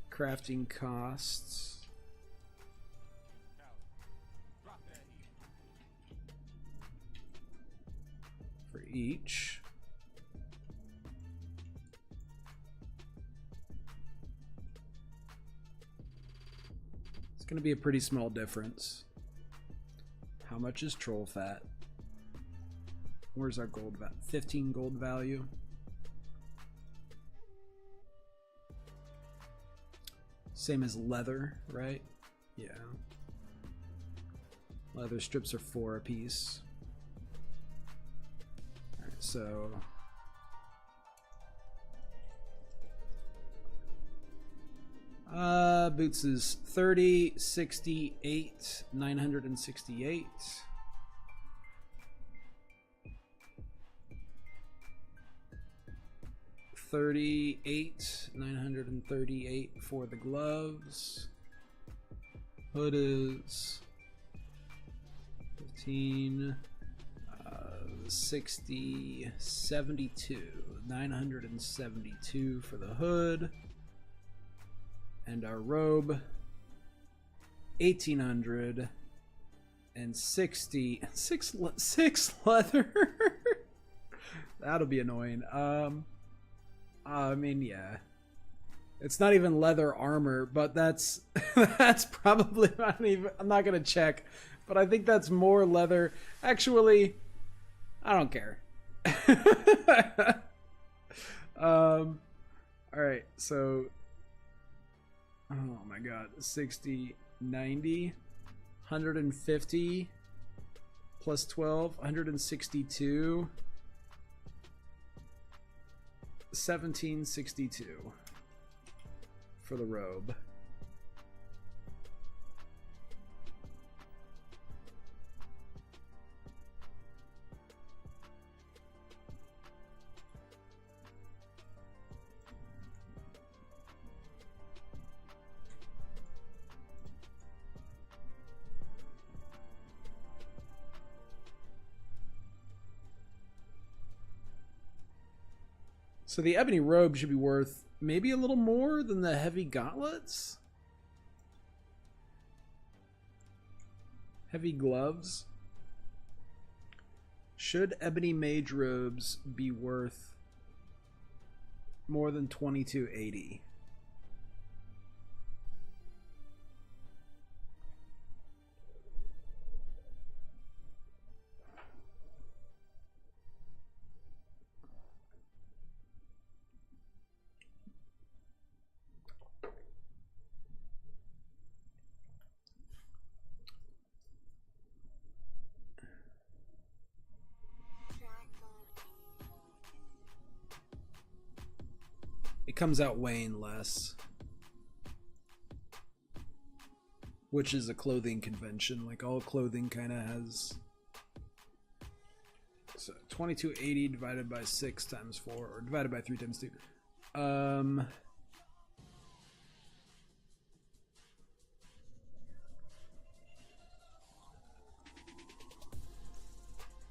crafting costs. For each. It's going to be a pretty small difference. How much is troll fat? Where's our gold value? 15 gold value. Same as leather, right? Yeah. Leather strips are 4 apiece. Alright, so boots is 30, 68, 968. $38, 938 for the gloves. Hood is 15, 60, 72, 972 for the hood. And our robe, 1860, six leather. That'll be annoying. I mean, yeah. It's not even leather armor, but that's that's probably not even. I'm not gonna check, but I think that's more leather. Actually, I don't care. All right, so oh my god, 60, 90, 150 plus 12, 162, 1762 for the robe. So the ebony robe should be worth maybe a little more than the heavy gauntlets? Heavy gloves? Should ebony mage robes be worth more than 2280? It comes out weighing less, which is a clothing convention. Like all clothing kind of has. So 2280 divided by 6 times 4, or divided by 3 times 2.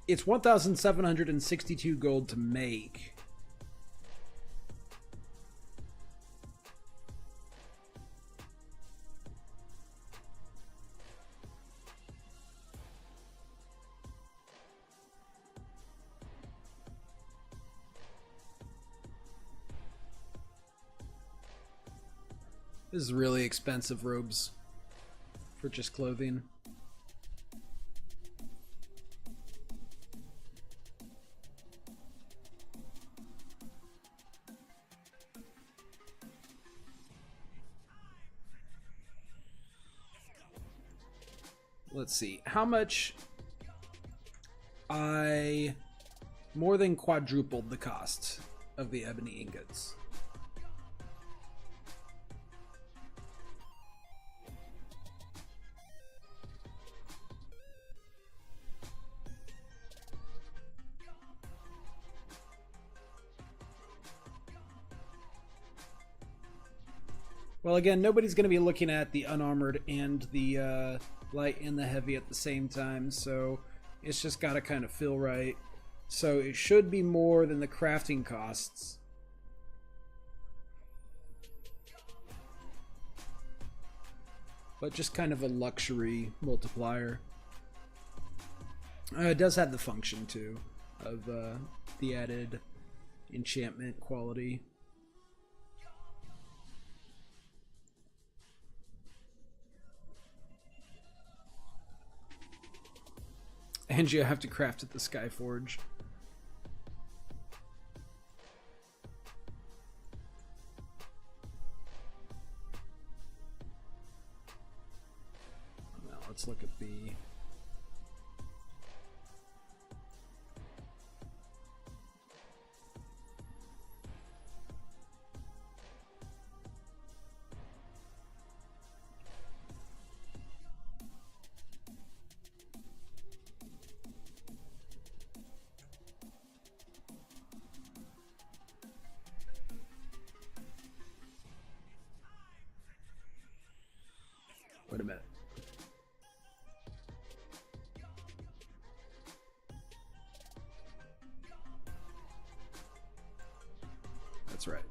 It's 1,762 gold to make. This is really expensive robes for just clothing. Let's see. How much? I more than quadrupled the cost of the ebony ingots. Well, again, nobody's going to be looking at the unarmored and the light and the heavy at the same time, so it's just got to kind of feel right. So it should be more than the crafting costs. But just kind of a luxury multiplier. It does have the function, too, of the added enchantment quality. And you have to craft at the Skyforge. Now let's look at the... Wait a minute. That's right.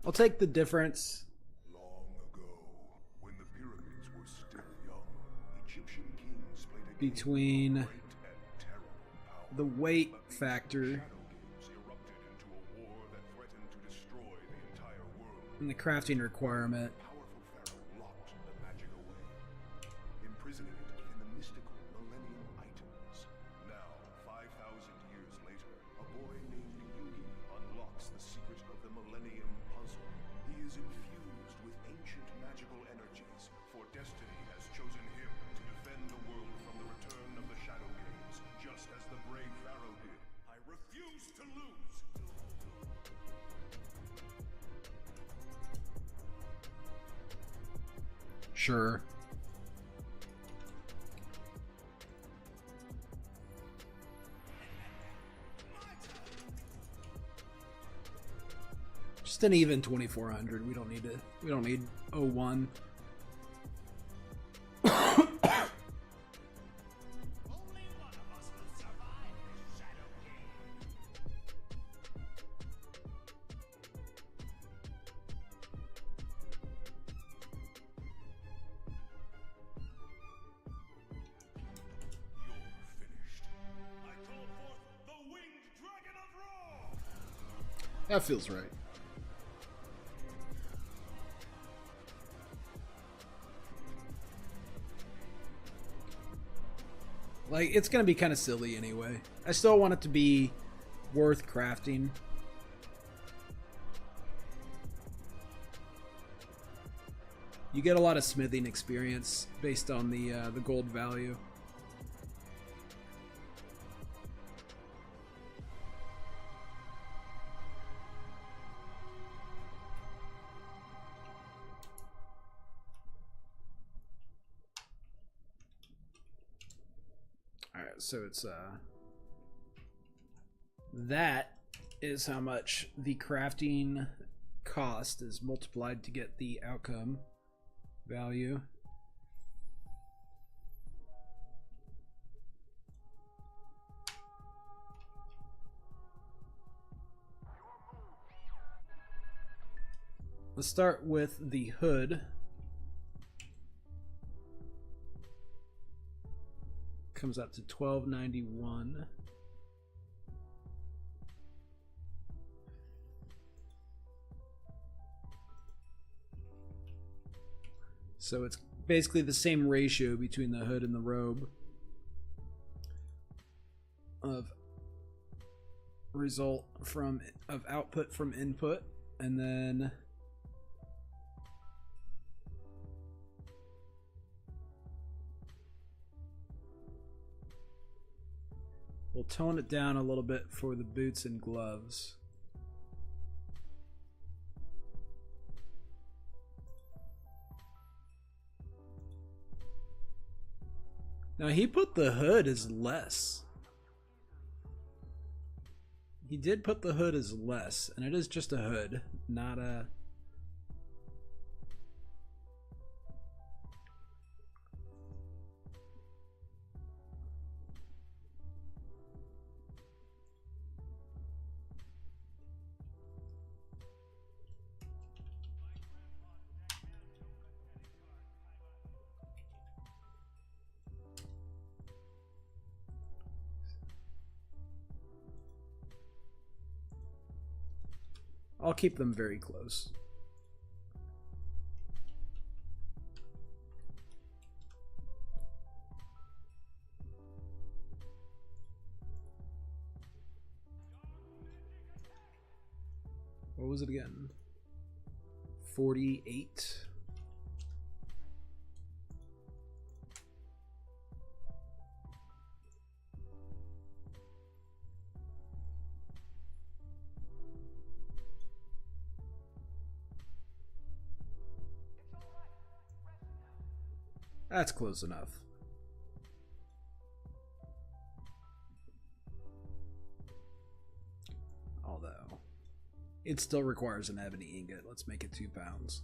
I'll take the difference Long ago, when the pyramids were still young, Egyptian kings played a between great and terrible power. the weight factor Shadow games erupted into a war that threatened to destroy the entire world. and the crafting requirement. Powerful pharaoh locked the magic away, imprisoning it within the mystical Millennium items. Now, 5,000 years later, a boy named Yugi unlocks the secret of the Millennium Puzzle. He is infused with ancient magical energies, for destiny has chosen him to defend the world from the return of the Shadow Games, just as the brave pharaoh did. I refuse to lose! Sure. Just an even 2400. We don't need to. We don't need 01. Only one of us will survive this shadow game. You're finished. I call forth the winged dragon of Ra! That feels right. Like, it's gonna be kind of silly anyway. I still want it to be worth crafting. You get a lot of smithing experience based on the gold value. Alright, so it's that is how much the crafting cost is multiplied to get the outcome value. Let's start with the hood. Comes up to $12.91. So it's basically the same ratio between the hood and the robe of result from output from input, and then we'll tone it down a little bit for the boots and gloves. Now he put the hood as less. He did put the hood as less, and it is just a hood, not a... I'll keep them very close. What was it again? 48. That's close enough. Although, it still requires an ebony ingot. Let's make it 2 pounds.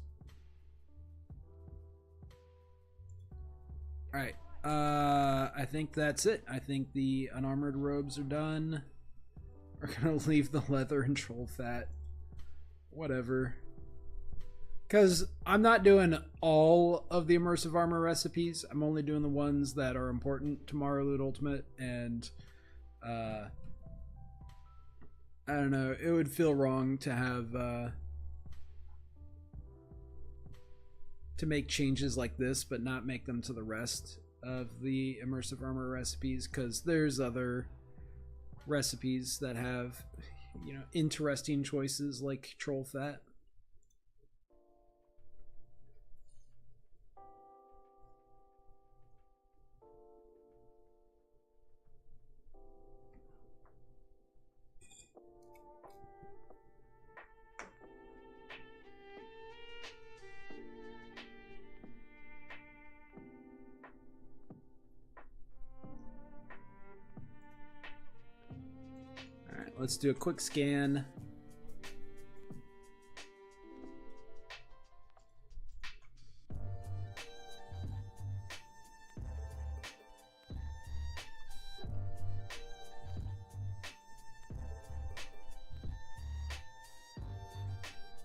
Alright, I think that's it. I think the unarmored robes are done. We're gonna leave the leather and troll fat. Whatever. Because I'm not doing all of the immersive armor recipes. I'm only doing the ones that are important to Mario Loot Ultimate. And, I don't know. It would feel wrong to have, to make changes like this, but not make them to the rest of the immersive armor recipes. Because there's other recipes that have, you know, interesting choices like troll fat. Let's do a quick scan.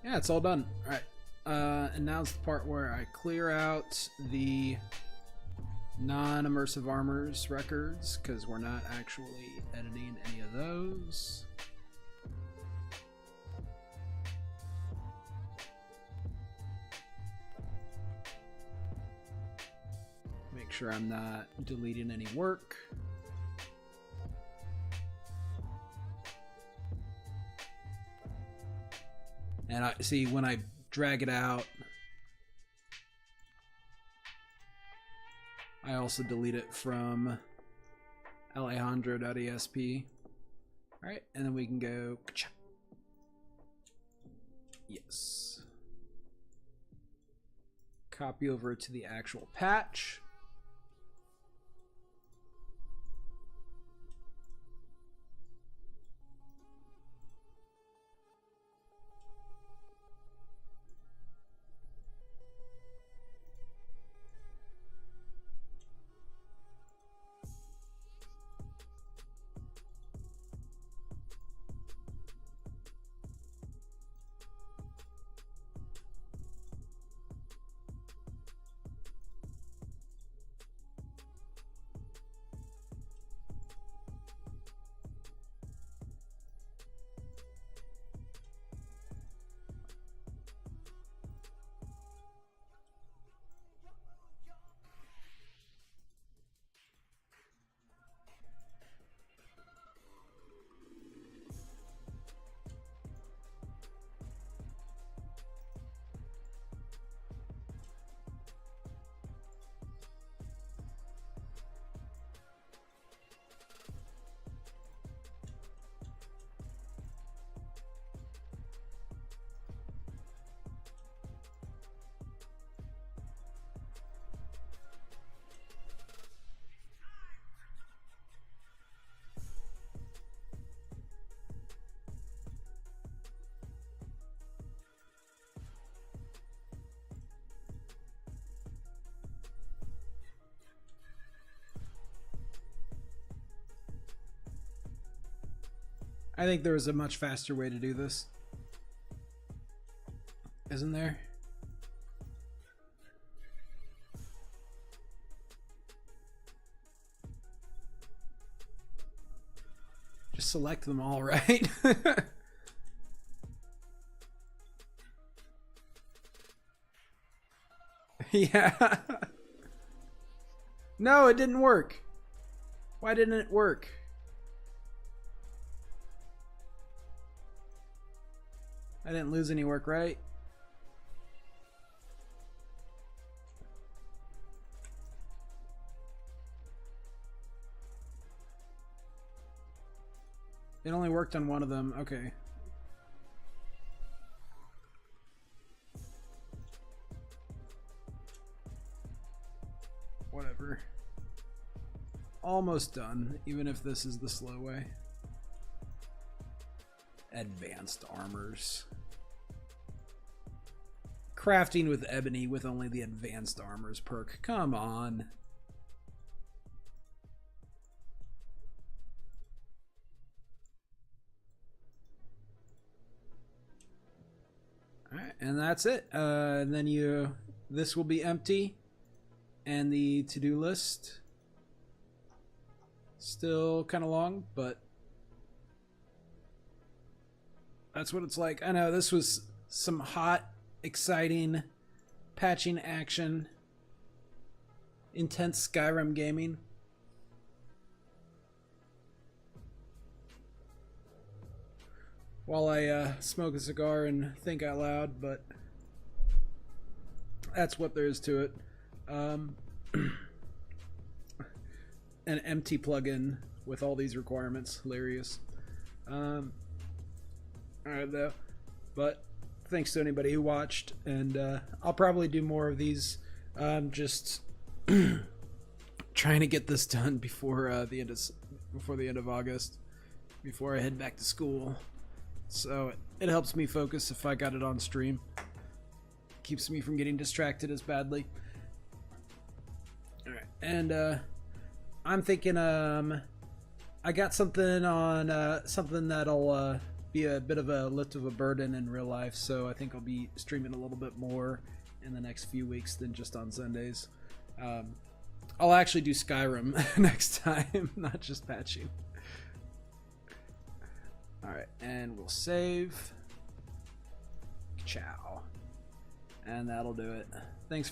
Yeah, it's all done. All right. And now's the part where I clear out the non-immersive armors records because we're not actually editing any of those. Make sure I'm not deleting any work. And I see when I drag it out, I also delete it from Alejandro.esp. Alright, and then we can go. Yes. Copy over to the actual patch. I think there was a much faster way to do this. Isn't there? Just select them all, right? Yeah. No, it didn't work. Why didn't it work? I didn't lose any work, right? It only worked on one of them. Okay. Whatever. Almost done, even if this is the slow way. Advanced armors. Crafting with ebony with only the advanced armors perk. Come on. and that's it. And then this will be empty, and the to-do list still kind of long, but that's what it's like. I know this was some hot, exciting patching action, intense Skyrim gaming. While I smoke a cigar and think out loud, but that's what there is to it. An empty plugin with all these requirements. Hilarious. Alright though. But thanks to anybody who watched, and I'll probably do more of these. Just trying to get this done before the end of August, before I head back to school. So it helps me focus if I got it on stream. Keeps me from getting distracted as badly. Alright, and I'm thinking I got something on something that'll be a bit of a lift of a burden in real life, so I think I'll be streaming a little bit more in the next few weeks than just on Sundays. I'll actually do Skyrim next time, not just patching. Alright, and we'll save. Ciao. And that'll do it. Thanks for